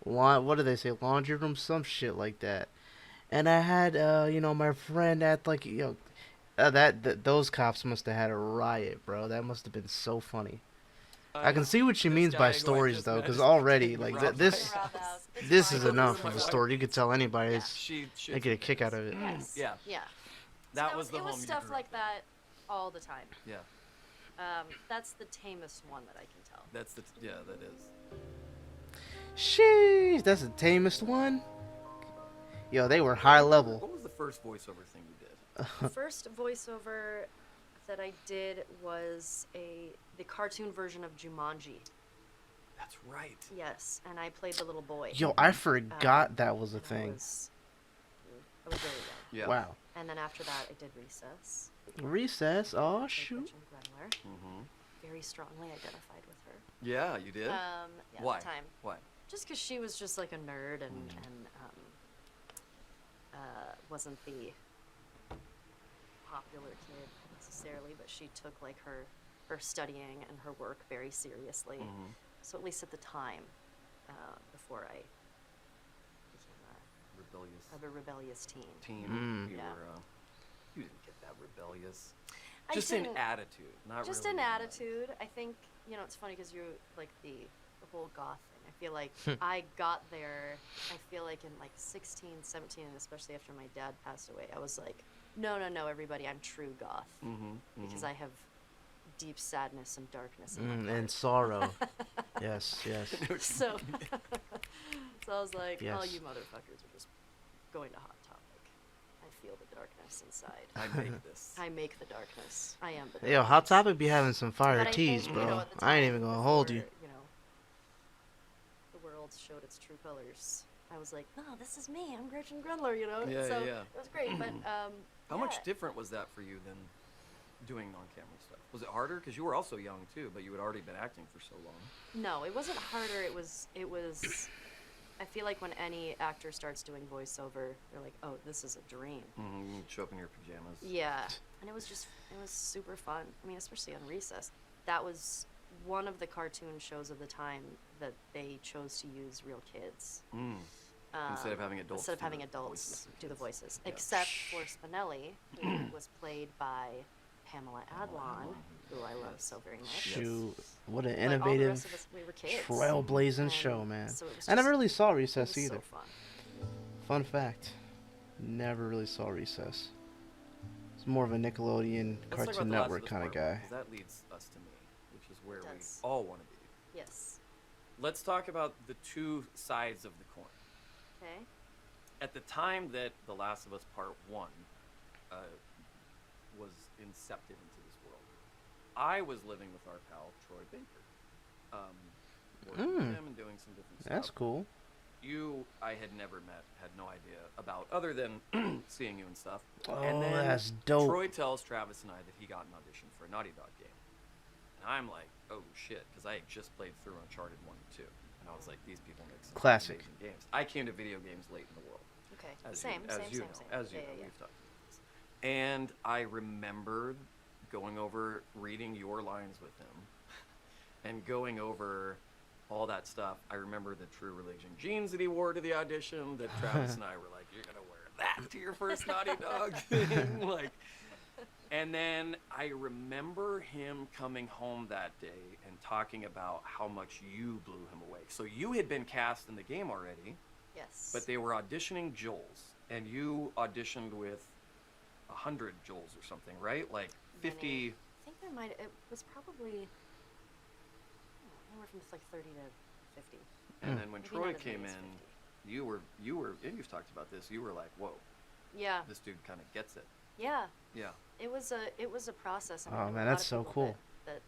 what do they say, laundry room, some shit like that. And I had my friend at like those cops must have had a riot, bro. That must have been so funny. I can see what she This means guy by who I stories just though, met because is already getting like robbed this by Rob the house. It's this fine. is This enough is of my a wife. story. You could tell anybody. Yeah. It's, She they get a kick out of it. Yes. Yeah. Yeah. That So was the it home was you stuff grew like up in. that all the time. Yeah, That's the tamest one that I can tell. that's that is. Sheesh, that's the tamest one. Yo, they were high level. What was the first voiceover thing you did? The first voiceover that I did was the cartoon version of Jumanji. That's right. Yes, and I played the little boy. Yo, I forgot that was a and thing. I was very young. Yeah. Wow. And then after that, I did Recess. Recess. Oh Played shoot. Gretchen Grenler. Mm-hmm. Very strongly identified with her. Yeah, you did. Yeah, Why? At the time. Why? Just because she was just like a nerd and wasn't the popular kid necessarily, but she took like her studying and her work very seriously. Mhm. So at least at the time, before I became Rebellious a rebellious teen. teen. You Yeah. were. You didn't get that rebellious. I Just in didn't- attitude, not Just really an in, attitude. I think, it's funny because you're like the whole goth thing. I feel like I got there, I feel like in like 16, 17, and especially after my dad passed away, I was like, no, everybody, I'm true goth. Because I have deep sadness and darkness in my And heart. sorrow. Yes, yes. So, so I was like, Yes. all you motherfuckers are just going to Hot Topic. I feel the darkness inside. I make this. I make the darkness. I am the darkness. Yo, Hot Topic be having some fire But I teas, think, bro. at the I ain't time, even gonna hold you. before, the world showed its true colors. I was like, no, this is me. I'm Gretchen Grundler, Yeah, so yeah. it was great. But How much yeah. different was that for you than doing on-camera stuff? Was it harder? Because you were also young too, but you had already been acting for so long. No, it wasn't harder. It was. I feel like when any actor starts doing voiceover, they're like, oh, this is a dream. You show up in your pajamas. Yeah, and it was super fun. I mean, especially on Recess. That was one of the cartoon shows of the time that they chose to use real kids. Instead of having adults. Instead of do having the adults voices of do the kids. voices. Yeah. Except for Spinelli, who was played by Pamela Adlon, who I love so very much. Shoot, what an But all the innovative, rest of us, we were kids. trailblazing And show, man. so it was I never just- really saw it Recess was either. so fun. Fun fact, never really saw Recess. It's more of a Nickelodeon, Let's talk about Cartoon The Last Network of Us kind of Part One, guy. 'cause that leads us to me, which is where It we does. all want to be. Yes. Let's talk about the two sides of the coin. Okay. At the time that The Last of Us Part 1 was incepted into this world, I was living with our pal Troy Baker, working with him and doing some different stuff. That's cool. You, I had never met, had no idea about, other than seeing you and stuff. Oh, And then that's dope. Troy tells Travis and I that he got an audition for a Naughty Dog game. And I'm like, oh shit, because I had just played through Uncharted 1 and 2. And I was like, these people make some Classic. amazing games. I came to video games late in the world. Okay. As Same. you, as Same. you Same. know, Same. As you yeah, know, yeah, we've talked about this. And I remember going over, reading your lines with him, and going over all that stuff. I remember the True Religion jeans that he wore to the audition. That Travis and I were like, "You're gonna wear that to your first Naughty Dog thing," like. And then I remember him coming home that day and talking about how much you blew him away. So you had been cast in the game already, Yes. but they were auditioning Joels, and you auditioned with 100 Joels or something, right? Like 50. Many. I think there might. It was probably anywhere from like 30 to 50. And then when Maybe Troy not as came many as in, 50. you were, and you've talked about this. You were like, "Whoa, Yeah. this dude kind of gets it." Yeah. Yeah. It was a process. I Oh, there were man, a lot that's of so people cool. That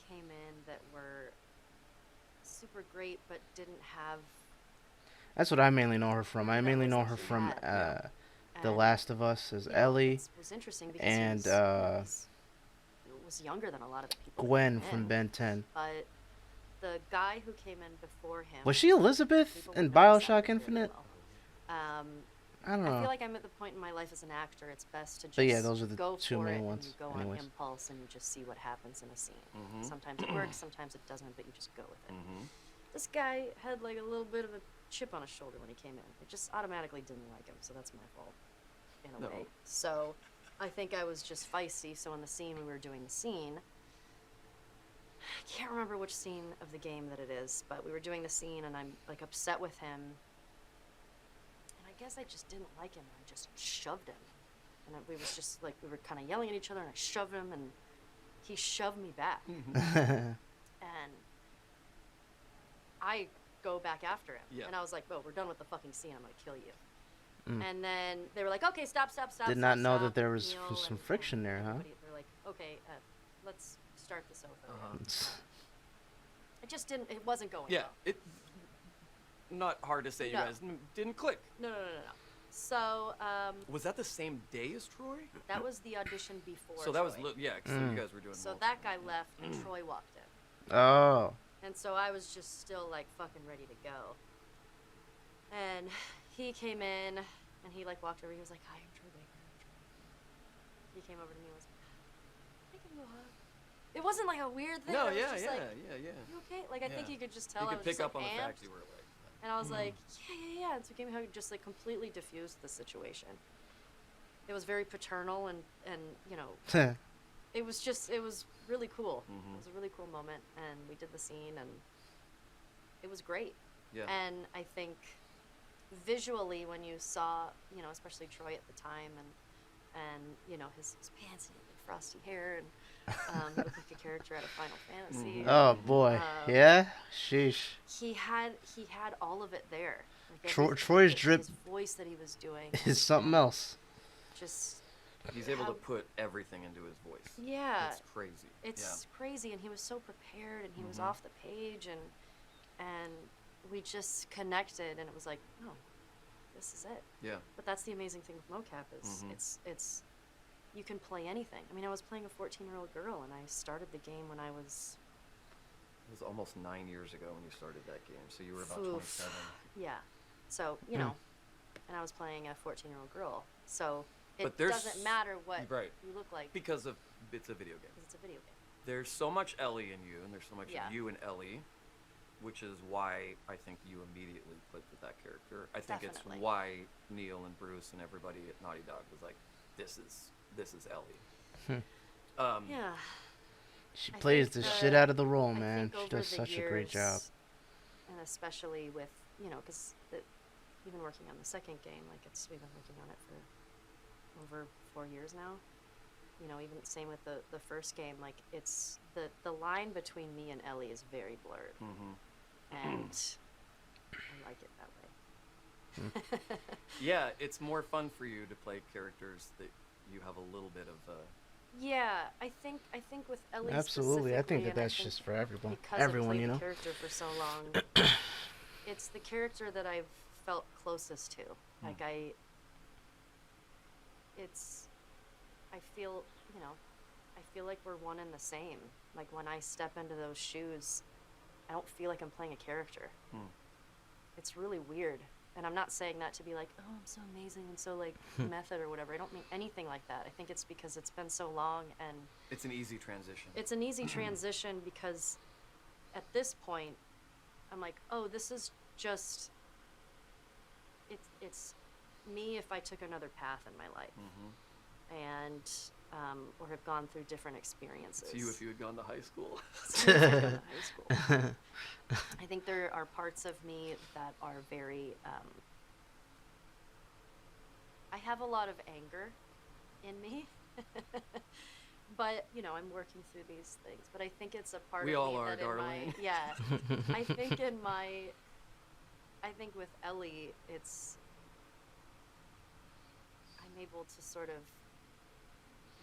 came in that were super great, but didn't have. That's what I mainly know her from. I That mainly was know a her huge from ad. The And, Last of Us as you know, Ellie, it was interesting because and, he was younger than a lot of the people. that Gwen came from in, Ben 10. But the guy who came in before him. Was she Elizabeth people in would know this Bioshock actor really Infinite? well. I don't I know. feel like I'm at the point in my life as an actor. It's best to just But yeah, those are the go two for main it ones and you go anyways. on impulse and you just see what happens in a scene. Mhm. Sometimes it works, sometimes it doesn't, but you just go with it. Mm-hmm. This guy had like a little bit of a chip on his shoulder when he came in. I just automatically didn't like him, so that's my fault in a No. way. So I think I was just feisty. So in the scene when we were doing the scene, I can't remember which scene of the game that it is, but we were doing the scene and I'm like upset with him. And I guess I just didn't like him. I just shoved him. And we was just like, we were kind of yelling at each other and I shoved him and he shoved me back. And I go back after him. Yeah. And I was like, "Well, we're done with the fucking scene. I'm gonna kill you." Mm. And then they were like, "Okay, stop." Did not know that stop, there was kneel," some and friction there, huh? everybody- They're like, "Okay, let's start this over." Uh-huh. It just didn't. It wasn't going. Yeah. well. It. Not hard to say you No. guys didn't click. No. So Was that the same day as Troy? that was the audition before. So that was Troy. yeah. So you guys were doing. So multiple. that guy left and Troy walked in. Oh. And so I was just still like fucking ready to go. And he came in and he like walked over. He was like, "Hi, I'm Troy Baker." He came over to me and was like, "Can I give you a hug?" It wasn't like a weird thing. No, it was yeah, just yeah, like, yeah. "You okay?" Like I think Yeah. you could just tell. You I could was pick just, up on like, the fact amped. you were like. And I was like, yeah. And so he gave me a hug, just like completely diffused the situation. It was very paternal and you know, it was really cool. Mhm. It was a really cool moment, and we did the scene, and it was great. Yeah. And I think visually, when you saw, you know, especially Troy at the time, and you know his pants and like frosty hair, and he looked like a character out of Final Fantasy. Oh boy. Yeah. Sheesh. He had all of it there. Like Troy's drip his voice that he was doing is something else. just He's able to have- put everything into his voice. yeah. It's crazy. It's crazy, and he was so prepared, and he was Mhm. off the page, and we just connected, and it was like, oh, this is it. Yeah. But that's the amazing thing with mocap is Mhm. it's you can play anything. I mean, I was playing a 14-year-old girl, and I started the game when I was It was almost 9 years ago when you started that game, so you were about Oof. 27. yeah. So you Hmm. know, and I was playing a 14-year-old girl, so it But there's- doesn't matter what Right. you look like Because of it's a video game. because it's a video game. There's so much Ellie in you, and there's so much Yeah. of you and Ellie, which is why I think you immediately clicked with that character. I think Definitely. it's why Neil and Bruce and everybody at Naughty Dog was like, this is Ellie. Yeah. She I plays think the shit out of the role, I man. think She over does the such a great job. years, and especially with, because we've been working on the second game, like we've been working on it for over 4 years now. Even same with the first game, like it's the line between me and Ellie is very blurred, and I like it that way. Yeah, it's more fun for you to play characters that you have a little bit of. Yeah, I think with Ellie Absolutely, I think specifically, that and I that's think just for everyone. because I Everyone, played you the know. character for so long, it's the character that I've felt closest to. Like it's, I feel, I feel like we're one and the same. Like when I step into those shoes, I don't feel like I'm playing a character. It's really weird. And I'm not saying that to be like, oh, I'm so amazing and so like method or whatever. I don't mean anything like that. I think it's because it's been so long and It's an easy transition. it's an easy transition because at this point, I'm like, oh, this is just, it's me if I took another path in my life. And or have gone through different experiences. It's you if you had gone to high school. It's me if I'd gone to high school. I think there are parts of me that are very. I have a lot of anger in me, but I'm working through these things. But I think it's a part We of all me are, that in darling. I think I think with Ellie, I'm able to sort of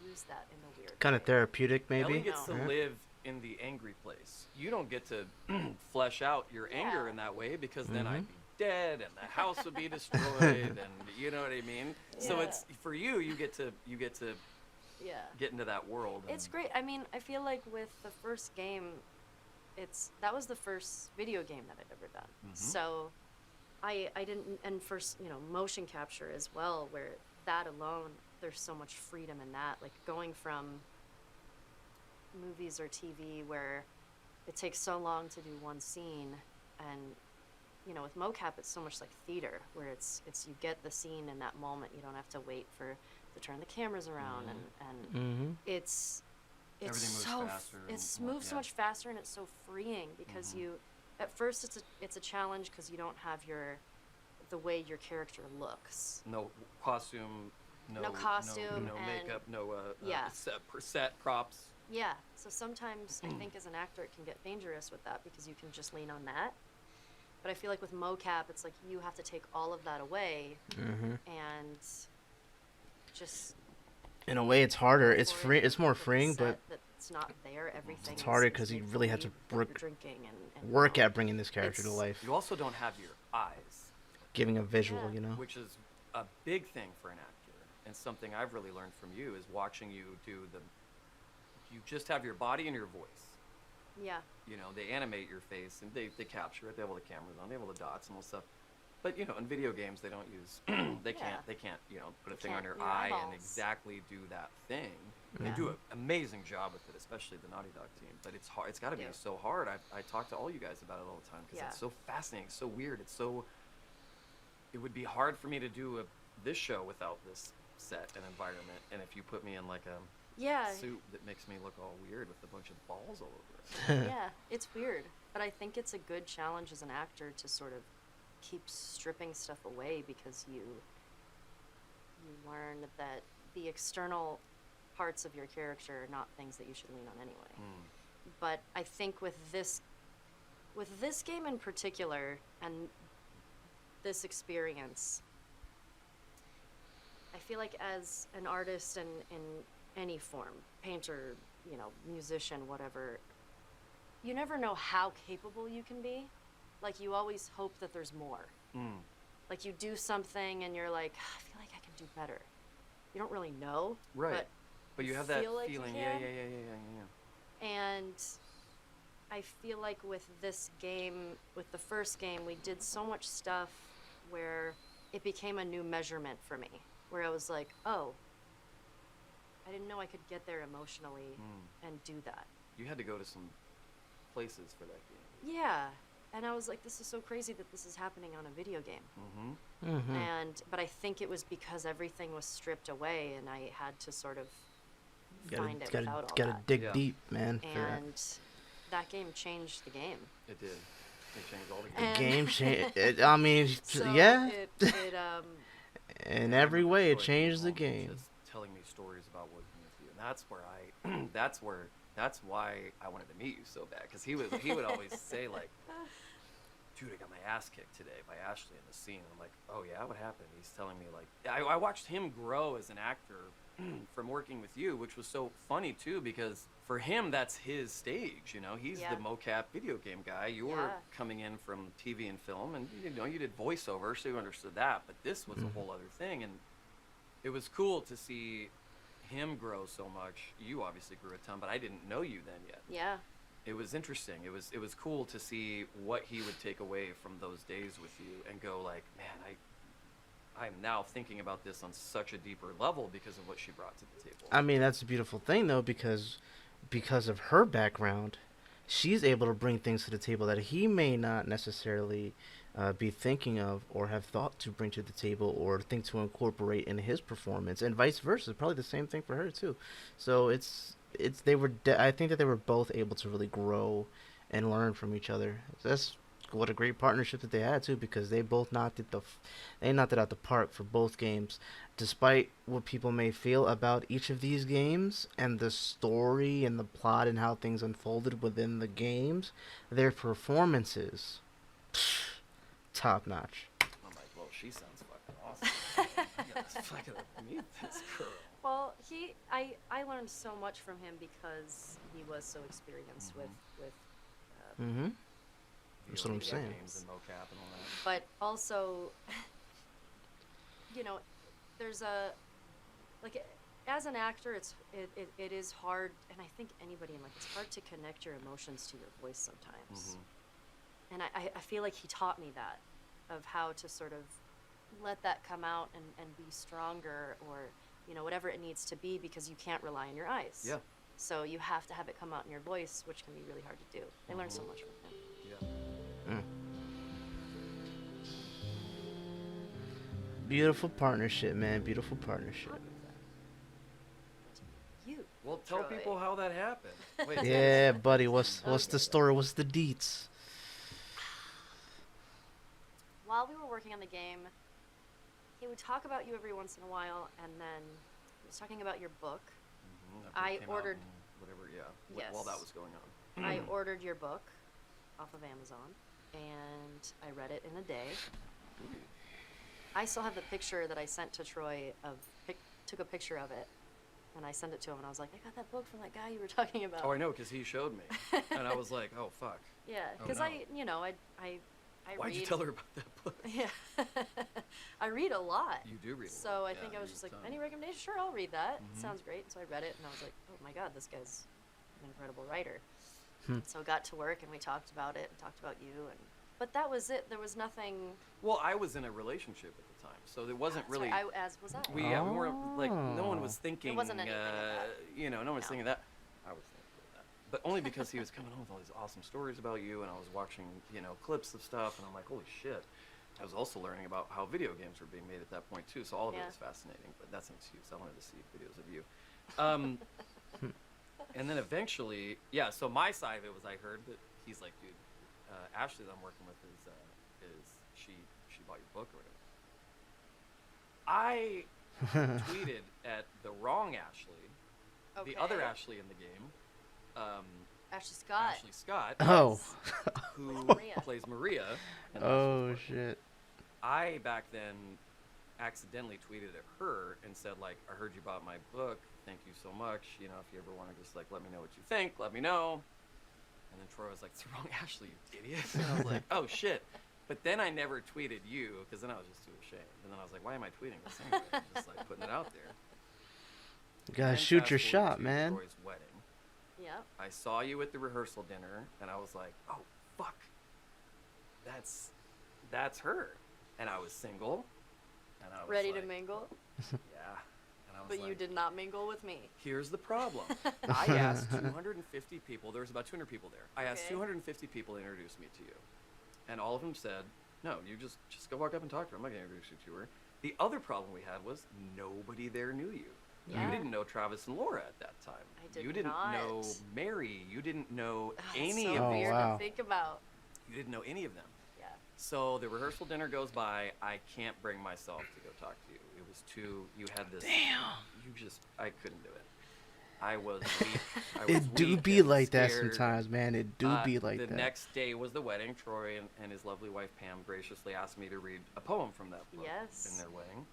use that in a weird Kind of way. therapeutic, maybe. Ellie gets to Yeah. live in the angry place. You don't get to flesh out your anger Yeah. in that way because then I'd be dead and the house would be destroyed and you know what I mean. So Yeah. it's for you. You get to Yeah. get into that world. It's and- great. I mean, I feel like with the first game, that was the first video game that I'd ever done. So I didn't, and first, motion capture as well, where that alone, there's so much freedom in that. Like going from movies or TV where it takes so long to do one scene, and with mocap it's so much like theater where it's you get the scene in that moment. You don't have to wait to turn the cameras around, and it's Everything moves so faster it and more- moves so yeah. much faster, and it's so freeing because at first it's a challenge because you don't have the way your character looks. No costume. No costume no and- makeup. No Yeah. set props. Yeah, so sometimes I think as an actor it can get dangerous with that because you can just lean on that. But I feel like with mocap, it's like you have to take all of that away and just. In a way, it's harder. It's pour free. it It's more into the freeing, but set that's not there. Everything. it's harder is 'cause you made really for have to you, that work- you're drinking and work at bringing this character to It's- life, You also don't have your eyes, giving a visual. Yeah. You know. which is a big thing for an actor, and something I've really learned from you is watching you do the. You just have your body and your voice. Yeah. They animate your face and they capture it. They have all the cameras on. They have all the dots and all stuff. But in video games they don't use. They can't put a thing on can't- your your eye and eyeballs. exactly do that thing. They Yeah. do an amazing job with it, especially the Naughty Dog team. But it's hard. It's got to be Yeah. so hard. I talk to all you guys about it all the time because Yeah. it's so fascinating. It's so weird. It would be hard for me to do this show without this set and environment. And if you put me in like a Yeah. suit that makes me look all weird with a bunch of balls all over it. Yeah, it's weird, but I think it's a good challenge as an actor to sort of keep stripping stuff away because you learn that the external parts of your character are not things that you should lean on anyway. But I think with this game in particular and this experience, I feel like as an artist in any form, painter, musician, whatever, you never know how capable you can be. Like you always hope that there's more. Like you do something and you're like, I feel like I can do better. You don't really know, Right. But you have that feel like you feeling. can. Yeah. and I feel like with this game, with the first game, we did so much stuff where it became a new measurement for me, where I was like, oh, I didn't know I could get there emotionally and do that. You had to go to some places for that game. Yeah. And I was like, this is so crazy that this is happening on a video game. But I think it was because everything was stripped away and I had to sort of find it Gotta without all gotta that. dig Yeah. deep, man. For that. And that game changed the game. It did. It changed all the And- games. Game change. I mean, So yeah. it In And I every remember way, it Troy changed the coming home game. Just telling me stories about working with you, and that's where that's why I wanted to meet you so bad, because he would always say like, dude, I got my ass kicked today by Ashley in the scene. I'm like, oh yeah, what happened? He's telling me like, I watched him grow as an actor from working with you, which was so funny too, because for him that's his stage, you know. He's Yeah. the mocap video game guy. You were Yeah. coming in from TV and film, and you know you did voiceover, so you understood that. But this was a whole other thing, and it was cool to see him grow so much. You obviously grew a ton, but I didn't know you then yet. Yeah. It was interesting. It was cool to see what he would take away from those days with you and go like, man, I'm now thinking about this on such a deeper level because of what she brought to the table. I mean, that's a beautiful thing though, because of her background, she's able to bring things to the table that he may not necessarily be thinking of or have thought to bring to the table or think to incorporate in his performance, and vice versa. Probably the same thing for her too. So I think that they were both able to really grow and learn from each other. That's what a great partnership that they had too, because they both they knocked it out the park for both games. Despite what people may feel about each of these games and the story and the plot and how things unfolded within the games, their performances, top notch. I'm like, well, she sounds fucking awesome. I gotta fucking meet this girl. Well, I learned so much from him because he was so experienced with Mm-hmm. That's what I'm Video saying. games and mocap and all that. but also, you know, there's a, like, as an actor, it is hard, and I think anybody in life, it's hard to connect your emotions to your voice sometimes. And I feel like he taught me that, of how to sort of let that come out and be stronger, or, you know, whatever it needs to be, because you can't rely on your eyes. Yeah. So you have to have it come out in your voice, which can be really hard to do. I learned so much from him. Yeah. Mm. Beautiful partnership, man. Beautiful partnership. You. Well, tell Troy. people how that happened. Wait, Yeah, buddy. What's Okay. the story? What's the deets? While we were working on the game, he would talk about you every once in a while, and then he was talking about your book. After it I came out ordered- and whatever, yeah. Yes. While that was going on. I ordered your book off of Amazon, and I read it in a day. I still have the picture that I sent to Troy took a picture of it, and I sent it to him, and I was like, I got that book from that guy you were talking about. Oh, I know, because he showed me, and I was like, oh fuck. Yeah, Oh, because no. I Why'd read. you tell her about that book? Yeah, I read a lot. You do read. a So lot. I think Yeah, I was you just like, read a any ton. recommendation? Sure, I'll read that. Mhm. Sounds great. So I read it, and I was like, oh my god, this guy's an incredible writer. Hmm. So got to work, and we talked about it, and talked about you, but that was it. There was nothing. Well, I was in a relationship at the time, so it wasn't That's really. right, as was I. We weren't like no one was Oh. thinking. wasn't anything of that. You know, no one was No. thinking that. I was thinking of that, but only because he was coming home with all these awesome stories about you, and I was watching, you know, clips of stuff, and I'm like, holy shit. I was also learning about how video games were being made at that point too, so all of it Yeah. was fascinating. But that's an excuse. I wanted to see videos of you. And then eventually, yeah. So my side of it was, I heard that he's like, dude, Ashley that I'm working with is she bought your book or whatever. I tweeted at the wrong Ashley, the other Okay. Ashley in the game, Ashley Scott. Ashley Scott, Oh. who Maria. plays Maria. in Oh Last Week's Work. shit. I back then accidentally tweeted at her and said like, I heard you bought my book. Thank you so much. You know, if you ever want to just like let me know what you think, let me know. And then Troy was like, it's the wrong Ashley, you idiot. And I was like, oh shit. But then I never tweeted you because then I was just too ashamed. And then I was like, why am I tweeting this anyway? Just like putting it out there. You gotta And shoot your fast forward shot, to man. Troy's wedding. Yep. I saw you at the rehearsal dinner, and I was like, "Oh, fuck, that's her." And I was single, and I was Ready like, to mingle, Yeah. And I was but like, you did not mingle with me. Here's the problem. I asked 250 people. There was about 200 people there. I asked Okay. 250 people to introduce me to you, and all of them said, "No, you just go walk up and talk to her. I'm not gonna introduce you to her." The other problem we had was nobody there knew you. Yeah. You didn't know Travis and Laura at that time. I did You didn't not. know Mary. You didn't know any so of Oh, these. weird wow. to think about. You didn't know any of them. Yeah. So the rehearsal dinner goes by. I can't bring myself to go talk to you. It was too. You had this. Damn. You just. I couldn't do it. I was weak. I was It do weak be and like that scared. sometimes, man. It do be like The that. next day was the wedding. Troy and his lovely wife Pam graciously asked me to read a poem from that book Yes. in their wedding.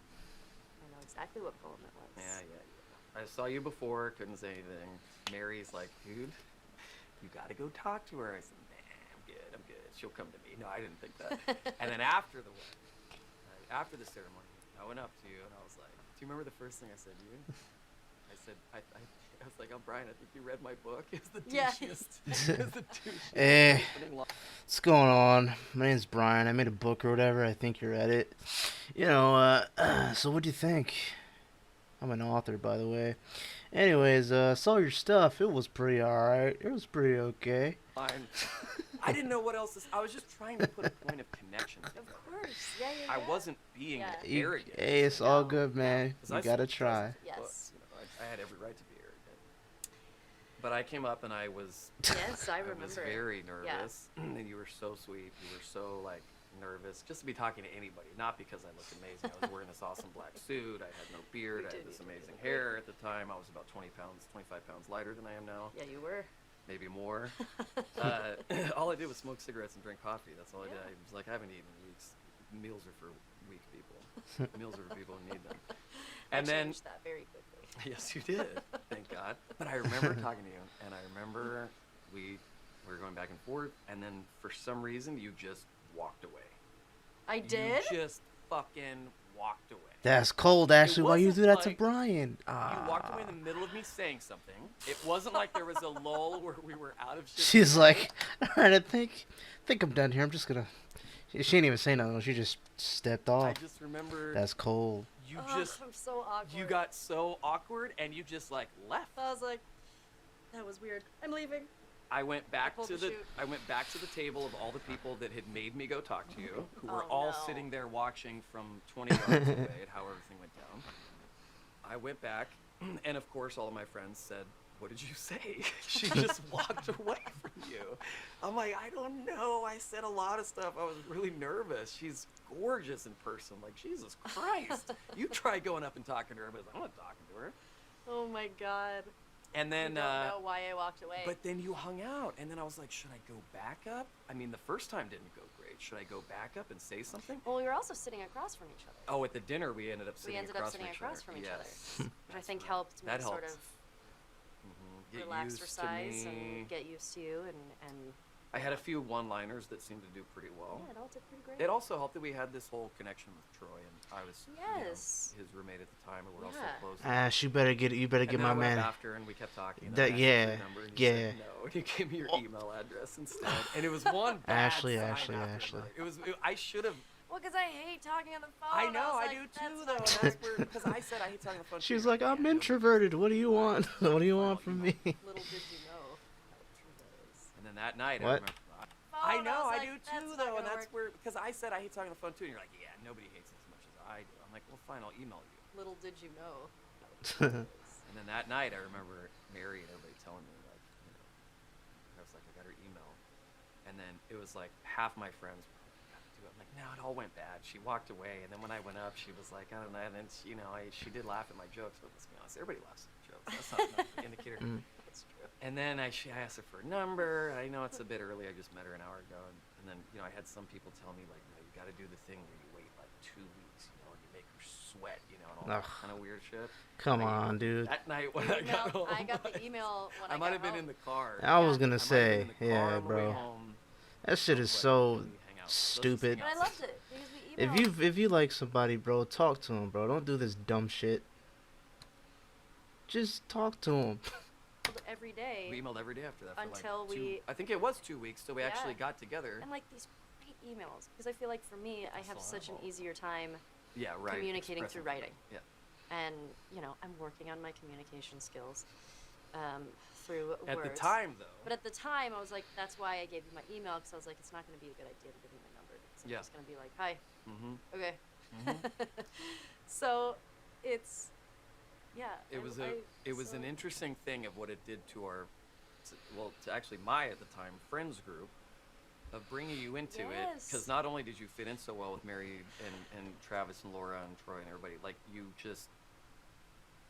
I know exactly what poem it was. Yeah. I saw you before, couldn't say anything. Mary's like, dude, you gotta go talk to her. I said, nah, I'm good. She'll come to me. No, I didn't think that. And then after the wedding, after the ceremony, I went up to you and I was like, do you remember the first thing I said to you? I said, I was like, oh, Brian, I think you read my book. It's the Yeah. douchiest. It's the douchiest. Eh. opening line. What's going on? My name's Brian. I made a book or whatever. I think you read it. You know, so what'd you think? I'm an author, by the way. Anyways, saw your stuff. It was pretty alright. It was pretty okay. Line. I didn't know what else to I was just trying to put a point of connection Of together. course. Yeah. I wasn't being Yeah. arrogant. Hey, it's all No. good, man. 'Cause You I gotta sold try. thousands of Yes. books, you know, I had every right to be arrogant. But I came up and I was Yes, I I remember. was very nervous. And you were so sweet. You were so like nervous just to be talking to anybody, not because I looked amazing. I was wearing this awesome black suit. I had no beard. We I did had this need to amazing look hair at the time. I was about 25 pounds lighter than I am now. Yeah, you were. Maybe more. All I did was smoke cigarettes and drink coffee. That's all I did. Yeah. I was like, I haven't eaten in weeks. Meals are for weak people. Meals are for people who need them. And I then, changed that very quickly. yes, you did. Thank God. But I remember talking to you, and I remember we were going back and forth, and then for some reason you just walked away. I did? You just fucking walked away. That's cold, Ashley. Why you do wasn't that to like- Brian? You walked away in the middle of me saying something. It wasn't like there was a lull where we were out of shit. She's to like, say. all right, I think I'm done here. I'm just gonna. She didn't even say nothing. She just stepped I off. just remember That's cold. you Oh, just I'm so awkward. you got so awkward and you just like left. I was like, that was weird. I'm leaving. I went back pulled to the the chute. I went back to the table of all the people that had made me go talk to you, who were Oh, all no. sitting there watching from 20 yards away at how everything went down. I went back, and of course, all of my friends said, "What did you say?" She just walked away from you. I'm like, I don't know. I said a lot of stuff. I was really nervous. She's gorgeous in person. Like, Jesus Christ. You try going up and talking to her, but I'm not talking to her. Oh my god. And I then, don't know why I walked away. but then you hung out, and then I was like, should I go back up? I mean, the first time didn't go great. Should I go back up and say something? well, we were also sitting across from each other. Oh, at the dinner, we ended up sitting We ended up across sitting from each across other. from each Yes. other, which I That's think right. helped me That sort helped. of Get relax used her to size me. and get used to you and I had a few one-liners that seemed to do pretty well. yeah, it all did pretty great. It also helped that we had this whole connection with Troy, and I was Yes. his roommate at the time, and we're also Yeah. close. Ash, you better get And get then my I went man. up after, and we kept talking. and That- I asked you for your yeah, number, and you yeah. said no, and you gave me your Oh. email address instead. And it was one bad Ashley, sign Ashley, after Ashley. another. It was. I should have. Well, because I hate talking on the phone. I know, was I like, do "That's too, not though. And good." that's where, because I said I hate talking on the phone. She too. was like, Yeah, I'm nobody- introverted. What do you want? What do you want from me? Little did you know how true that is. And then that night, What? I remember. Phone, I know, was I like, do "That's too, not though, and gonna that's work." where because I said I hate talking on the phone too, and you're like, yeah, nobody hates it as much as I do. I'm like, well, fine, I'll email you. Little did you know how true that is. And then that night, I remember Mary and everybody telling me like, I was like, I got her email, and then it was like half my friends were like, "Gotta do it." I'm like, no, it all went bad. She walked away, and then when I went up, she was like, I don't know, and then she did laugh at my jokes, but let's be honest, everybody laughs at jokes. That's not enough of an indicator. That's true. And then I asked her for a number. I know it's a bit early. I just met her an hour ago. And then, I had some people tell me, like, you got to do the thing where you wait, like, 2 weeks, and you make her sweat, and all that Ugh. kind of weird shit. Come Like, on, dude. That night when I got home. I got the email when I might got have been home. in the car. I was Yeah. gonna I might have say, been in the car yeah, on the way bro. home. That shit I is was like, so "Can we hang out? Let's just stupid. hang But I out." loved it because we emailed. If you like somebody, bro, talk to him, bro. Don't do this dumb shit. Just talk to him. every day. We emailed every day after that. Until for like we- I think it was 2 weeks till we actually Yeah. got together. And like these great emails because I feel like for me I have such an easier time Yeah, right. communicating expressing through writing. Yeah. And I'm working on my communication skills through At words. the time, though. But at the time I was like, that's why I gave you my email because I was like, it's not going to be a good idea to give you my number because I'm Yeah. just going to be like, hi, Mm-hmm. okay. Mhm. So it's Yeah. It was an so- interesting thing of what it did to our, to actually my at the time friends group, of bringing you into it, because Yes. not only did you fit in so well with Mary and Travis and Laura and Troy and everybody, like you just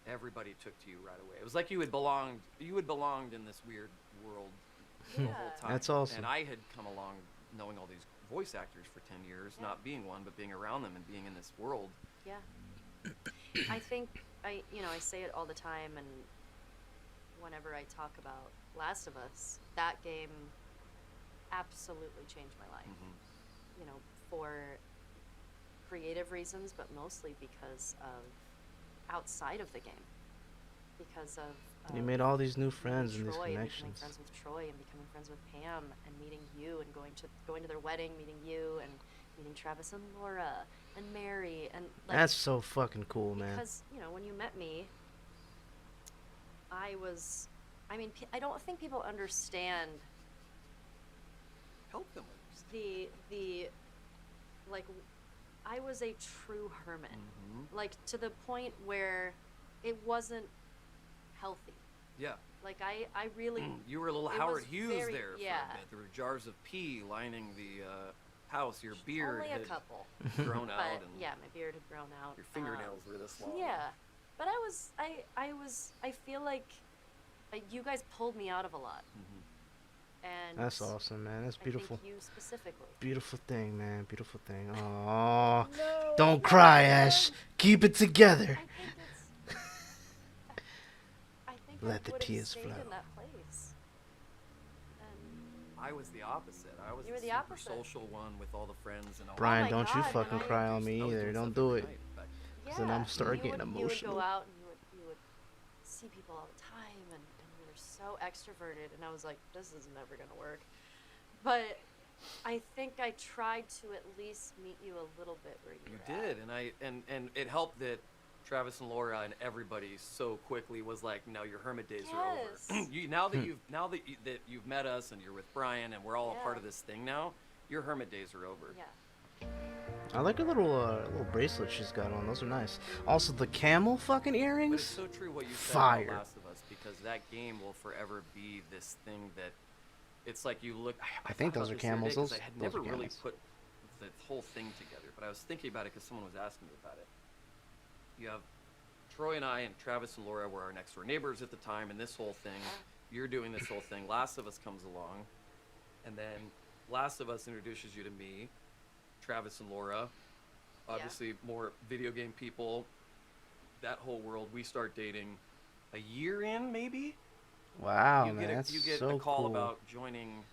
everybody took to you right away. It was like you had belonged in this weird world the Yeah. whole time. That's awesome. And I had come along knowing all these voice actors for 10 years, Yeah. not being one, but being around them and being in this world. Yeah. I think I say it all the time, and whenever I talk about Last of Us, that game absolutely changed my life. Mm-hmm. You know, for creative reasons, but mostly because of outside of the game. Because of You made all these new meeting friends and these Troy and becoming connections. friends with Troy and becoming friends with Pam and meeting you and going to their wedding, meeting you and meeting Travis and Laura and Mary and like That's so fucking cool, man. because when you met me, I don't think people understand Help them understand. the like I was a true hermit. Mm-hmm. Like to the point where it wasn't healthy. Yeah. Like I really You were a little it Howard was Hughes very- there for yeah. a bit. There were jars of pee lining the house. Your beard only a had couple. grown out, But and yeah, my beard had grown out. your fingernails were this long. Yeah, but I feel like you guys pulled me out of a lot, Mm-hmm. and That's awesome, man. That's I beautiful. thank you specifically. Beautiful thing, man. Beautiful thing. Aww. No, Don't cry, Ash. Keep it I together. think it's. I think Let I the would've tears stayed flow. in that place. And I was the opposite. I was You were the the super opposite. social one with all the friends and all. Brian, my don't you God, fucking and I cry on I me was either. doing Don't stuff do every it. night back then. So then I'm start you getting would, emotional. You would go out and you would see people all the time, and you were so extroverted, and I was like, this is never gonna work. But I think I tried to at least meet you a little bit where you You were did, at. and it helped that Travis and Laura and everybody so quickly was like, no, your hermit days are Yes. over. Now that you've met us and you're with Brian and we're all a part Yeah. of this thing now, your hermit days are over. Yeah. I like her little bracelet she's got on. Those are nice. Also, the camel fucking But it's earrings. so true what you said Fire. about Last of Us, because that game will forever be this thing that it's like you look. I think thought those are about this the other day camels. 'cause Those- I had those never are really camels. put the whole thing together, but I was thinking about it because someone was asking me about it. You have Troy and I and Travis and Laura were our next door neighbors at the time, and this whole thing, you're doing this whole thing. Last of Us comes along, and then Last of Us introduces you to me, Travis and Laura. Obviously, more video game people. That whole world. We start dating a year in, maybe. Wow, you man. get That's you get so a call cool. about joining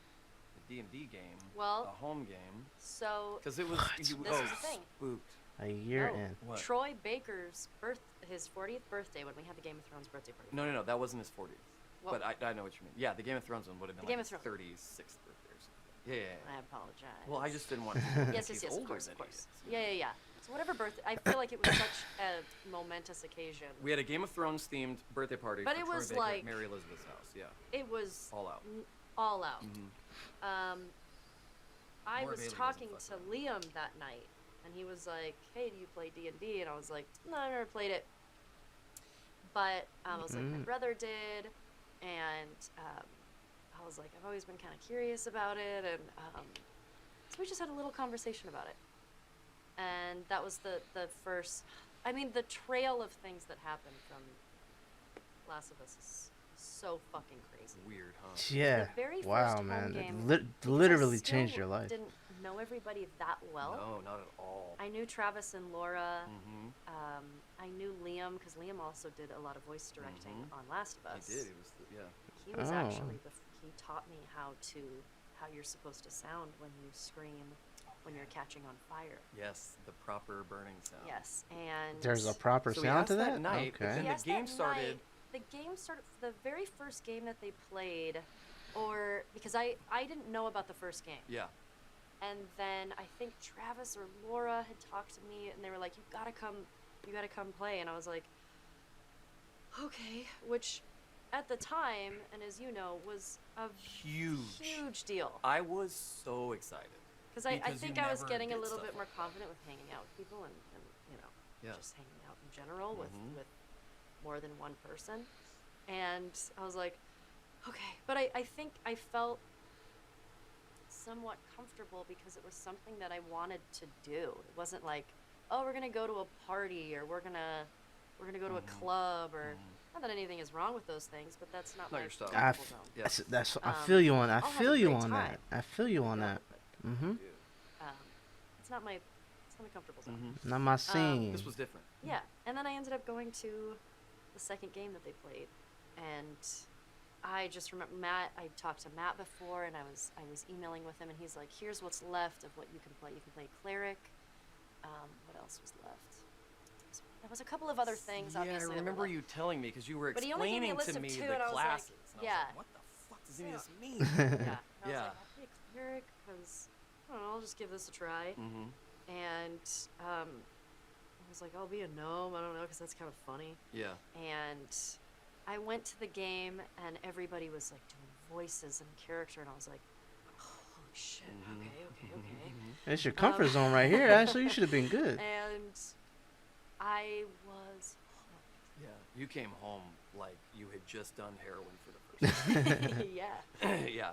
the D&D game, Well, a home game, so because it was What? you This is the thing. spooked. A year no, in. What? Troy Baker's his 40th birthday when we had the Game of Thrones birthday party. No, that wasn't his 40th. Well, But I know what you mean. Yeah, the Game of Thrones one would have been The like Game of his Thrones. 36th birthday or something. Yeah. I apologize. Well, I just didn't want to. yes, he's of older course, than of he course. is. Yeah. So whatever birthday, I feel like it was such a momentous occasion. We had a Game of Thrones themed birthday party But for it Troy was Baker like- at Mary Elizabeth's house. Yeah, It was all out. all out. Mm-hmm. I More was Bailey talking doesn't to fuck Liam that night, and he was like, "Hey, do you play D&D?" And I was like, "No, I never played it." But I was like, my brother did, and I was like, I've always been kind of curious about it, and so we just had a little conversation about it. And that was the first. I mean, the trail of things that happened from Last of Us is so fucking crazy. Weird, huh? Yeah. The very Wow, first home man. game, It because I literally still changed your life. Didn't know everybody that well. No, not at all. I knew Travis and Laura. Mm-hmm. I knew Liam because Liam also did a lot of voice directing Mhm. on Last of Us. He did. It was yeah. He was Oh. actually he taught me how you're supposed to sound when you scream when you're catching on fire. Yes, the proper burning sound. Yes, and There's a proper So we sound asked to that that? night, but Okay. then- Yes, the game that started- night, the game started. The very first game that they played, or because I didn't know about the first game. Yeah. And then I think Travis or Laura had talked to me, and they were like, "You gotta come play." And I was like, "Okay," which, at the time, and as you know, was a huge deal. I was so excited. Because I because you think I was never getting a did little stuff bit more like confident with hanging out with people and Yeah. just hanging out in general Mhm. with more than one person. And I was like, okay. But I think I felt somewhat comfortable because it was something that I wanted to do. It wasn't like, oh, we're gonna go to a party, or we're gonna go to a club, or not that anything is wrong with those things, but that's not Not my your style. comfortable zone. Yeah. I feel you on. I I'll have feel a you great on that. time. I feel you on Yeah, that. but, Mhm. it's not my comfortable zone. Not my scene. This was different. Yeah, and then I ended up going to the second game that they played, and I just remember Matt. I talked to Matt before, and I was emailing with him, and he's like, "Here's what's left of what you can play. You can play cleric. What else was left? There was a couple of other things. Yeah, Obviously, I that were remember left. you telling me because you were But he only gave me a explaining list to of me two, the and I was like, classes. And I was yeah. like, what the fuck does any of this mean? Yeah, and I was Yeah. like, I'll play cleric because I don't know. I'll just give this a try. Mm-hmm. And I was like, I'll be a gnome. I don't know, because that's kind of funny. Yeah. And I went to the game, and everybody was like doing voices and character, and I was like, holy shit, okay. It's your comfort zone right here. Actually, you should have been good. And I was hooked. Yeah. You came home like you had just done heroin for the first time. Yeah. Yeah.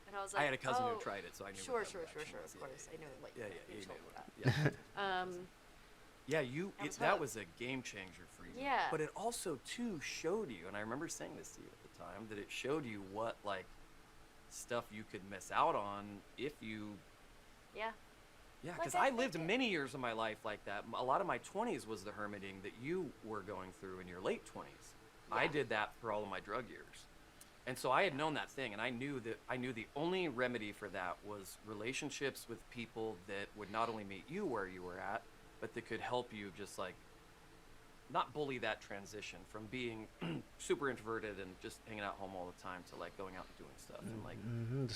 And I was like, I had a cousin oh, who tried it, so I knew. Sure, what that sure. reaction was. Of course, I knew what Yeah, you you told knew. me that. Yeah. Yeah, that was hooked. a game changer for you. Yeah. But it also too showed you, and I remember saying this to you at the time, that it showed you what like stuff you could miss out on if you. Yeah. Yeah, Like, because I I think lived many years of my life like that. A lot of my 20s was the hermiting that you were going through in your late 20s. I Yeah. did that for all of my drug years. And so I had known that thing, and I knew the only remedy for that was relationships with people that would not only meet you where you were at, but that could help you just like not bully that transition from being super introverted and just hanging out home all the time to like going out and doing stuff. And like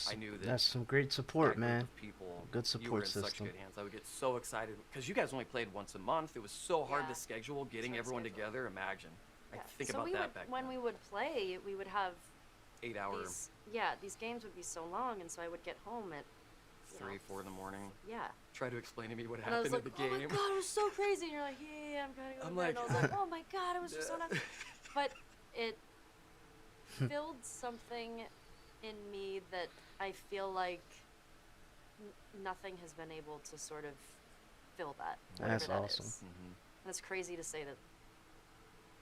I knew that That's some great support, that group man. of people, Good you were support in such system. good hands. I would get so excited because you guys only played once a month. It was so hard Yeah. to schedule getting So everyone schedule. together. Imagine. I Yeah. think so about we that would, back when then. we would play, we would have 8 hour, these games would be so long, and so I would get home at 3, 4 in the morning. Yeah. Try to explain to me what And I was happened like, in the oh game. my god, it was so crazy. And you're like, yeah, I'm kind of I'm going to bed. And I was like, like, oh my god, it was just so nice. But it filled something in me that I feel like nothing has been able to sort of fill that. whatever That's that awesome. is. And it's crazy to say that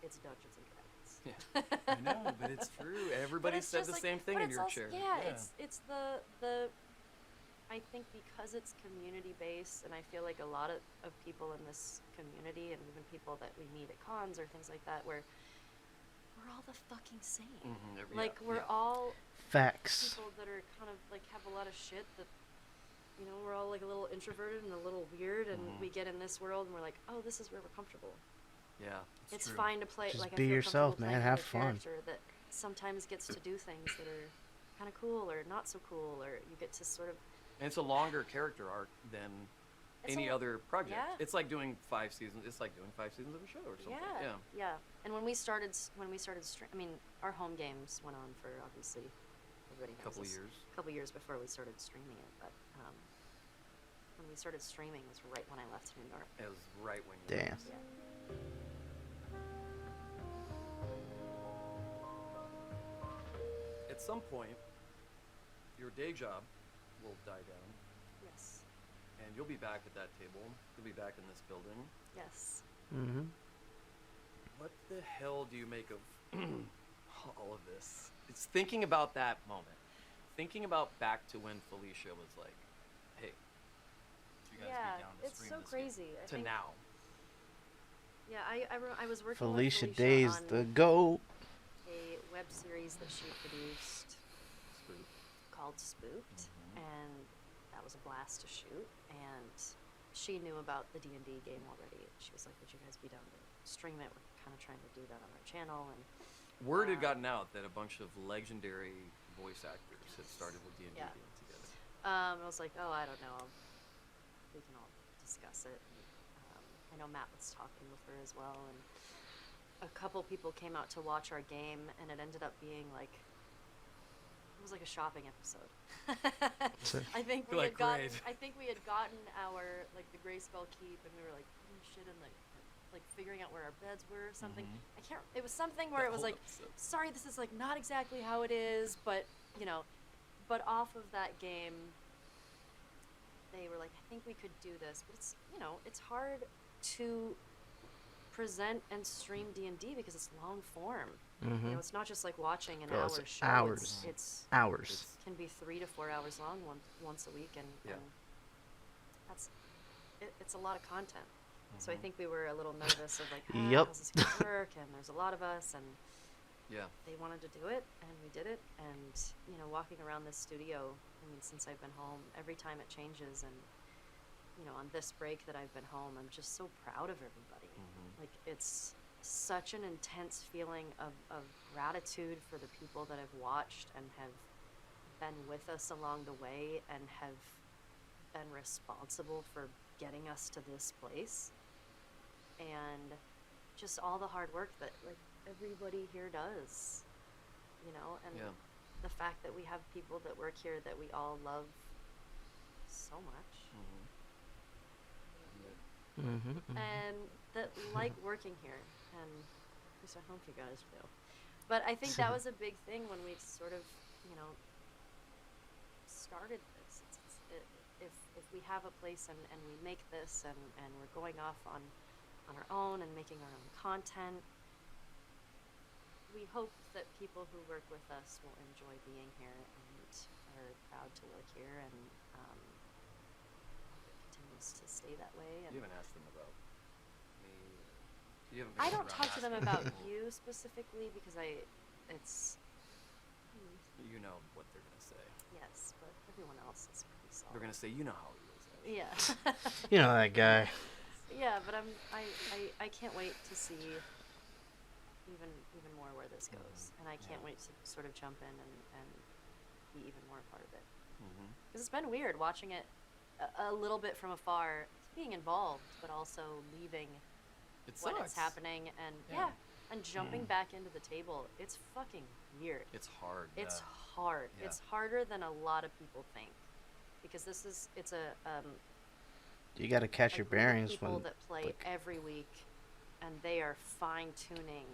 it's Dungeons and Dragons. I know, but it's true. Everybody it's said just the like- same thing but in it's your also- chair. Yeah, it's the I think because it's community based, and I feel like a lot of people in this community, and even people that we meet at cons or things like that, where we're all the fucking same. Like we're all Facts. people that are kind of like have a lot of shit that, you know, we're all like a little introverted and a little weird, and we get in this world and we're like, oh, this is where we're comfortable. Yeah, It's true. fine to play. Just like I be feel yourself, comfortable man. playing Have with a fun. character that sometimes gets to do things that are kind of cool or not so cool, or you get to sort of. And it's a longer character arc than It's any a- other project. yeah. It's like doing 5 seasons. It's like doing 5 seasons of a show or something. Yeah. And when we started I mean, our home games went on for obviously everybody knows Couple this, years. a couple years before we started streaming it, but when we started streaming was right when I left New York. It was right when you. Damn. Yeah. At some point, your day job will die down, Yes. and you'll be back at that table. You'll be back in this building. Yes. Mm-hmm. What the hell do you make of all of this? It's thinking about that moment. Thinking about back to when Felicia was like, hey, would you guys Yeah, be down to it's stream so this game?" crazy. I To think, now. Yeah, I was working Felicia with Days, on the GOAT. a web series that she produced Spook. called Spooked, Mhm. and that was a blast to shoot. And she knew about the D&D game already. She was like, "Would you guys be down to stream it? We're kind of trying to do that on our channel." And Word had gotten out that a bunch of legendary voice actors had started the D&D Yeah. game together. I was like, "Oh, I don't know. We can all discuss it." And, I know Matt was talking with her as well, and a couple people came out to watch our game, and it ended up being like it was like a shopping episode. I think we Like, had gotten great. I think we had gotten our like the Gray Skull Keep, and we were like putting shit in the like figuring out where our beds were or something. Mhm. I can't. It was something where That it was whole like, episode. sorry, this is like not exactly how it is, but you know, but off of that game, they were like, I think we could do this, but it's it's hard to present and stream D&D because it's long form. Mm-hmm. It's not just like watching an Bro, hour it's show. hours. It's Hours. can be 3 to 4 hours long once a week, and that's it's a lot of content. So I think we were a little nervous of like, Yep. how's this gonna work? And there's a lot of us, and they wanted to do it, and we did it. And walking around this studio, I mean, since I've been home, every time it changes, and on this break that I've been home, I'm just so proud of everybody. Like, it's such an intense feeling of gratitude for the people that have watched and have been with us along the way and have been responsible for getting us to this place, and just all the hard work that like everybody here does, and the fact that we have people that work here that we all love so much. Mm-hmm. And that like working here, and at least I hope you guys do. But I think that was a big thing when we sort of, started this. If we have a place and we make this and we're going off on our own and making our own content, we hope that people who work with us will enjoy being here and are proud to work here, and continues to stay that way. And You haven't asked them about me. You haven't I been don't around talk to them asking about people. you specifically because it's You know what they're gonna say. yes, but everyone else is pretty solid. They're gonna say, you know how he is. Yeah. You know that guy. Yeah, but I can't wait to see even more where this goes, and I can't wait to sort of jump in and be even more a part of it. Because it's been weird watching it a little bit from afar, being involved, but also leaving It when sucks. it's happening, and and jumping back into the table. It's fucking weird. It's hard. It's hard. Yeah. It's harder than a lot of people think, because it's a You got to catch your like, we have bearings people when. that play like- every week, and they are fine tuning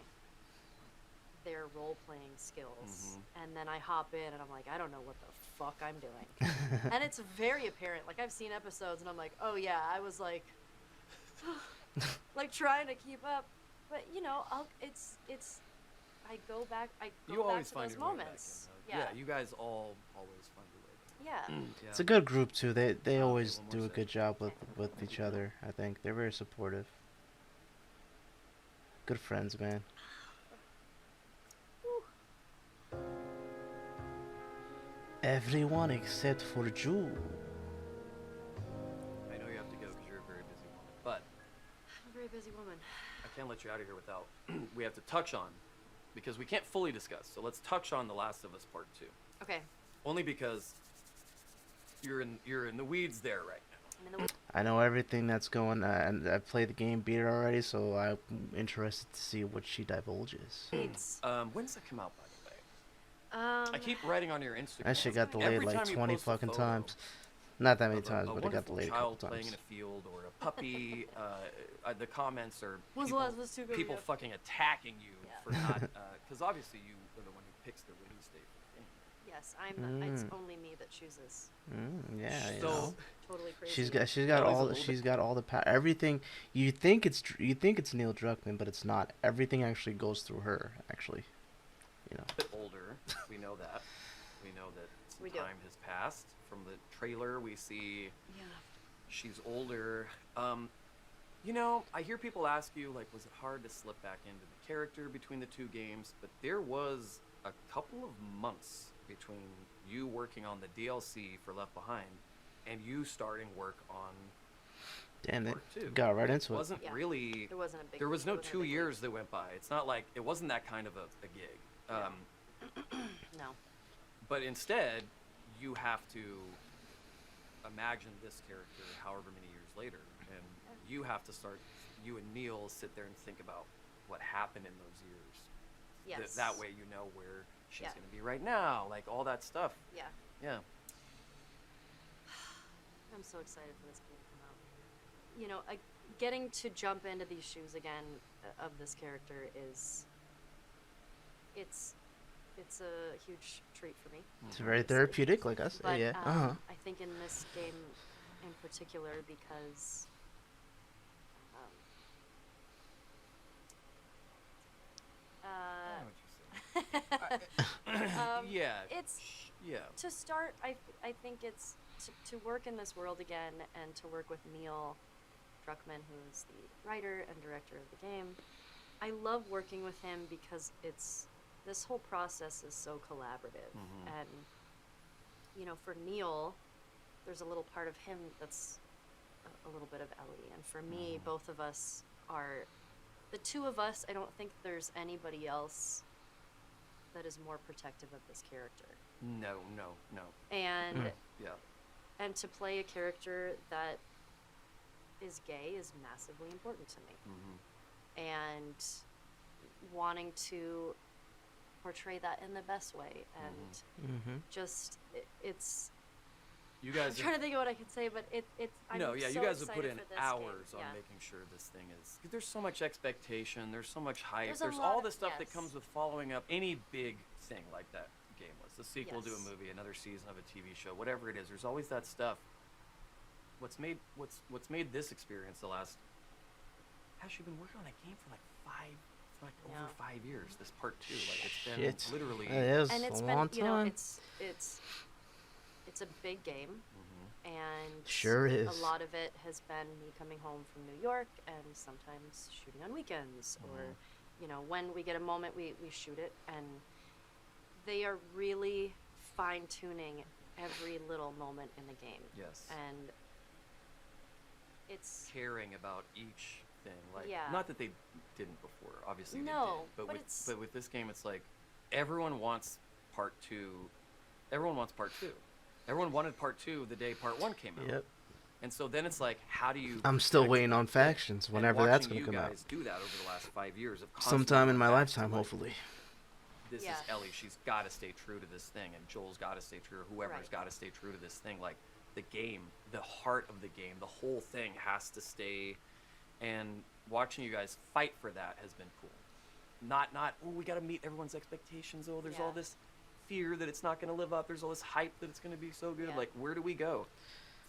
their role playing skills. And then I hop in and I'm like, I don't know what the fuck I'm doing. And it's very apparent. Like, I've seen episodes and I'm like, oh yeah, I was like like trying to keep up, but I go back You always to find those your way moments. back in, though. You guys all always find your way back. Yeah. It's a good group too. They Okay, always one more do a second. good job with each other. I think they're very supportive. Good friends, man. Everyone except for Ju. I know you have to go because you're a very busy woman, but I'm a very busy woman. I can't let you out of here without we have to touch on, because we can't fully discuss. So let's touch on The Last of Us Part 2. Okay. Only because you're in the weeds there right now. I'm in the I know everything that's going, and I played the game, beat it already, so I'm interested to see what she divulges. weeds. When's that come out, by the way? I keep writing on your Instagram. That shit got delayed Every like time you 20 post a fucking photo times. Not that many of times, a but it got wonderful delayed a couple child playing in times. a field or a puppy. The comments are When's the people, Last of Us 2 coming people out? fucking attacking you Yeah. for not, because obviously you are the one who picks the release date for the game. Yes, it's only me that chooses. Yeah, you So- know. Totally crazy. She's got Ellie's a all little she's bit- got all the everything. You think it's Neil Druckmann, but it's not. Everything actually goes through her. Actually, you know. A bit older, we know that. We know that some We do. time has passed. From the trailer, we see Yeah. she's older. I hear people ask you, like, was it hard to slip back into the character between the two games? But there was a couple of months between you working on the DLC for Left Behind and you starting work on Damn, it Part 2. got right It into it. wasn't Yeah. really. There wasn't a big. There was no there wasn't a 2 big years that went by. It's not like it wasn't that kind of a gig. leap. No. But instead, you have to imagine this character however many years later, and you have to start. You and Neil sit there and think about what happened in those years. Yes. That way, you know where she's Yeah. going to be right now, like all that stuff. Yeah. Yeah. I'm so excited for this game to come out. you know, getting to jump into these shoes again of this character is, it's a huge treat for me. It's very obviously. therapeutic, like I say. But Yeah. I think in this game in particular, because I know what you're saying. Yeah. it's Yeah. to start. I think it's to work in this world again and to work with Neil Druckmann, who is the writer and director of the game. I love working with him because this whole process is so collaborative. And you know, for Neil, there's a little part of him that's a little bit of Ellie, and for me, both of us are the two of us. I don't think there's anybody else that is more protective of this character. No. And Yeah. and to play a character that is gay is massively important to me. And wanting to portray that in the best way, and just it's You guys I'm trying to think of what I could say, but I'm no, yeah, so you guys have put excited in for this hours game. on Yeah. making sure this thing is. 'Cause there's so much expectation. There's so much hype. There's a There's lot all of- the stuff that yes. comes with following up any big thing like that game was. The sequel to a Yes. movie, another season of a TV show, whatever it is. There's always that stuff. What's made this experience the last? Gosh, you've been working on that game for over Yeah. 5 years. This part 2, like it's been Shit. literally. It was And it's a been, long you know, time. it's a big game, and Sure a is. lot of it has been me coming home from New York and sometimes shooting on weekends, or you know, when we get a moment, we shoot it, and they are really fine-tuning every little moment in the game. Yes. And it's Caring about each thing, like Yeah. not that they didn't before, obviously No, they did, but but with this game, it's like everyone wants part 2. Everyone wants part 2. Everyone wanted part 2 the day part 1 came out. Yep. And so then it's like, how do you? I'm still connect waiting with on it? Factions And whenever that's watching gonna come you out. guys do that over the last 5 years of Sometime in my constantly going back to, lifetime, like, hopefully. This Yeah. is Ellie. She's got to stay true to this thing, and Joel's got to stay true, or whoever's Right. got to stay true to this thing. Like the game, the heart of the game, the whole thing has to stay. And watching you guys fight for that has been cool. Not oh, we got to meet everyone's expectations. Oh, there's all Yeah. this fear that it's not going to live up. There's all this hype that it's going to be so good. Yeah. Like, where do we go?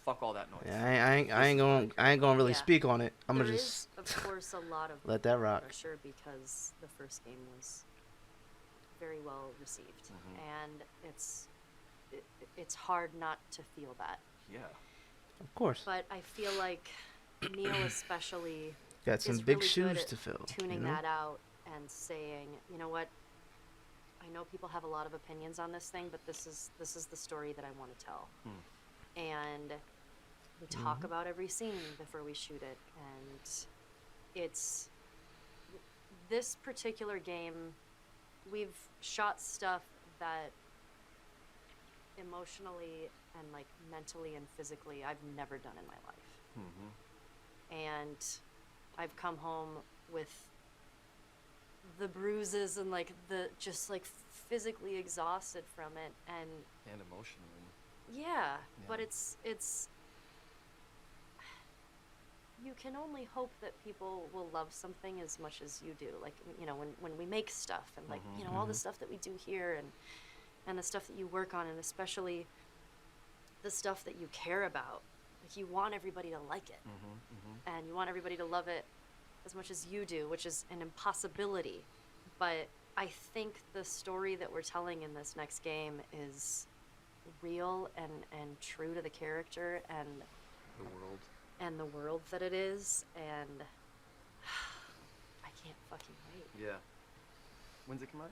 Fuck all that noise. Yeah, I ain't gonna really Yeah. speak on it. I'm there gonna is, just of course, a lot of let that rock. pressure because the first game was very well received, and it's hard not to feel that. Yeah. Of course. But I feel like Neil especially Got some is big really good shoes at to fill. tuning you know? that out and saying, you know what, I know people have a lot of opinions on this thing, but this is the story that I want to tell. And we talk about every scene before we shoot it, and it's this particular game, we've shot stuff that emotionally and like mentally and physically I've never done in my life. And I've come home with the bruises and like the just like physically exhausted from it, and emotionally. yeah, but Yeah. it's you can only hope that people will love something as much as you do. Like, you know, when we make stuff and like, you know, all the stuff that we do here and the stuff that you work on, and especially the stuff that you care about. Like, you want everybody to like it. And you want everybody to love it as much as you do, which is an impossibility. But I think the story that we're telling in this next game is real and true to the character and The world. the world that it is, and I can't fucking wait. Yeah. When's it come out?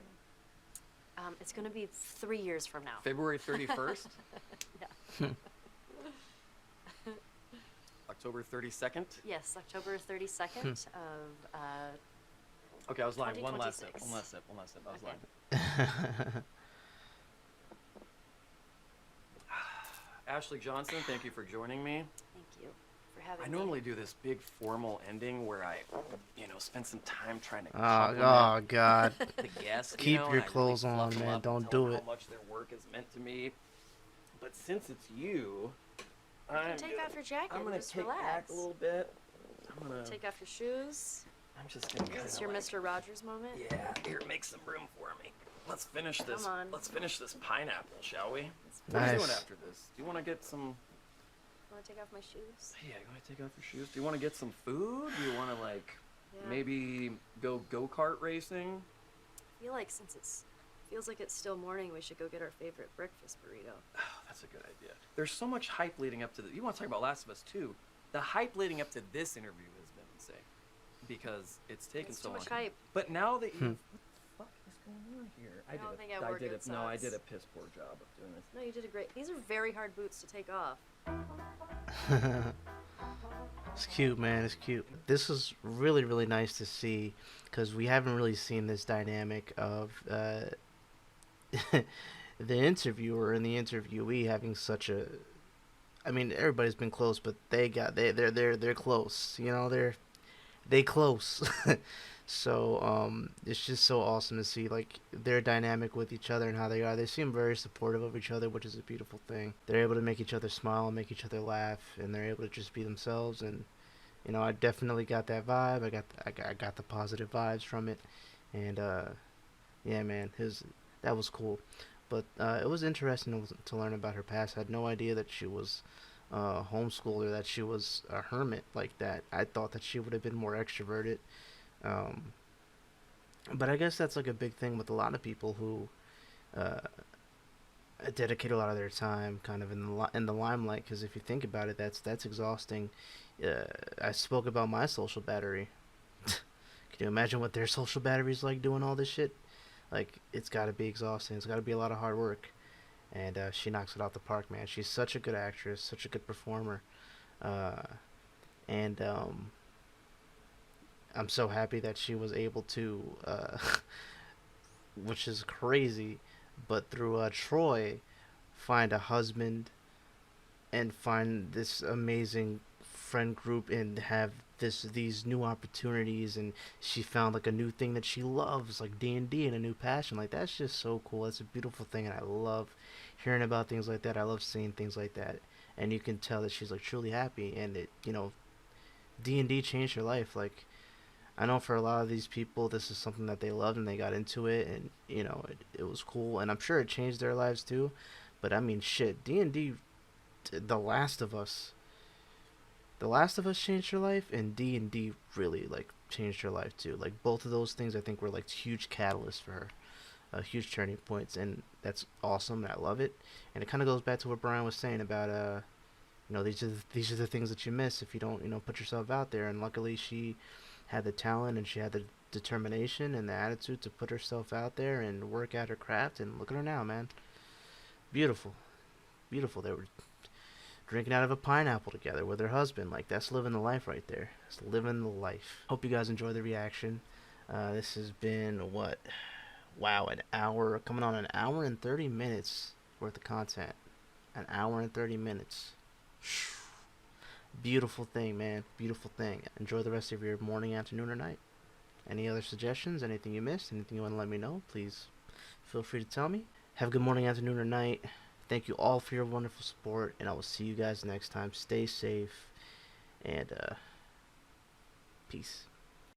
It's gonna be 3 years from now. February 31st? Yeah. October 32nd? Yes, October 32nd of Okay, I was lying. One last sip. 2026. I was Okay. lying. Ashley Johnson, thank you for joining me. Thank you for having I me. normally do this big formal ending where I, spend some time trying to Oh compliment God. the guest. Keep and your I really clothes fluff on, them man. up Don't and tell do them it. how much their work is meant to me. But since it's you, You can take off your jacket I'm and gonna just kick back relax. a little bit. I'm gonna. Take off your shoes. I'm just gonna. Is this your Mr. Rogers moment? Yeah. Here, make some room for me. Let's finish this. Come on. Let's finish this pineapple, shall we? Let's- What are you Nice. doing after this? Do you want to get some? Want to take off my shoes? Yeah, you want to take off your shoes? Do you want to get some food? Do you want to like Yeah. maybe go kart racing? I feel like since it feels like it's still morning, we should go get our favorite breakfast burrito. Oh, that's a good idea. There's so much hype leading up to the. You want to talk about Last of Us 2? The hype leading up to this interview has been insane because it's taken It's so too long. much hype. But now that you, what the fuck is going on here? I don't think I wore good No, I socks. did a piss poor job of doing this. No, you did a great. These are very hard boots to take off. It's cute, man. It's cute. This is really, really nice to see because we haven't really seen this dynamic of the interviewer and the interviewee having such a. I mean, everybody's been close, but they're close. You know, they close. So it's just so awesome to see like their dynamic with each other and how they are. They seem very supportive of each other, which is a beautiful thing. They're able to make each other smile, make each other laugh, and they're able to just be themselves. And you know, I definitely got that vibe. I got the positive vibes from it, and yeah, man, that was cool. But it was interesting to learn about her past. I had no idea that she was homeschooled or that she was a hermit like that. I thought that she would have been more extroverted. Um, but I guess that's like a big thing with a lot of people who dedicate a lot of their time kind of in the limelight. Because if you think about it, that's exhausting. I spoke about my social battery. Can you imagine what their social battery's like doing all this shit? Like, it's got to be exhausting. It's got to be a lot of hard work. And she knocks it out the park, man. She's such a good actress, such a good performer. And I'm so happy that she was able to, which is crazy, but through Troy, find a husband and find this amazing friend group and have these new opportunities, and she found like a new thing that she loves, like D&D, and a new passion. Like, that's just so cool. That's a beautiful thing, and I love hearing about things like that. I love seeing things like that, and you can tell that she's like truly happy. And it, you know, D&D changed her life. Like, I know for a lot of these people, this is something that they loved and they got into it, and you know, it was cool, and I'm sure it changed their lives too. But I mean, shit, D&D, The Last of Us, changed her life, and D&D really like changed her life too. Like, both of those things, I think, were like huge catalysts for her, huge turning points, and that's awesome. And I love it, and it kind of goes back to what Brian was saying about you know, these are the things that you miss if you don't, you know, put yourself out there. And luckily, she had the talent and she had the determination and the attitude to put herself out there and work at her craft. And look at her now, man. Beautiful, beautiful. They were drinking out of a pineapple together with her husband. Like, that's living the life right there. That's living the life. Hope you guys enjoy the reaction. This has been what? Wow, an hour, coming on an hour and 30 minutes worth of content. An hour and 30 minutes. Beautiful thing, man. Beautiful thing. Enjoy the rest of your morning, afternoon, or night. Any other suggestions? Anything you missed? Anything you want to let me know? Please feel free to tell me. Have a good morning, afternoon, or night. Thank you all for your wonderful support, and I will see you guys next time. Stay safe, and peace.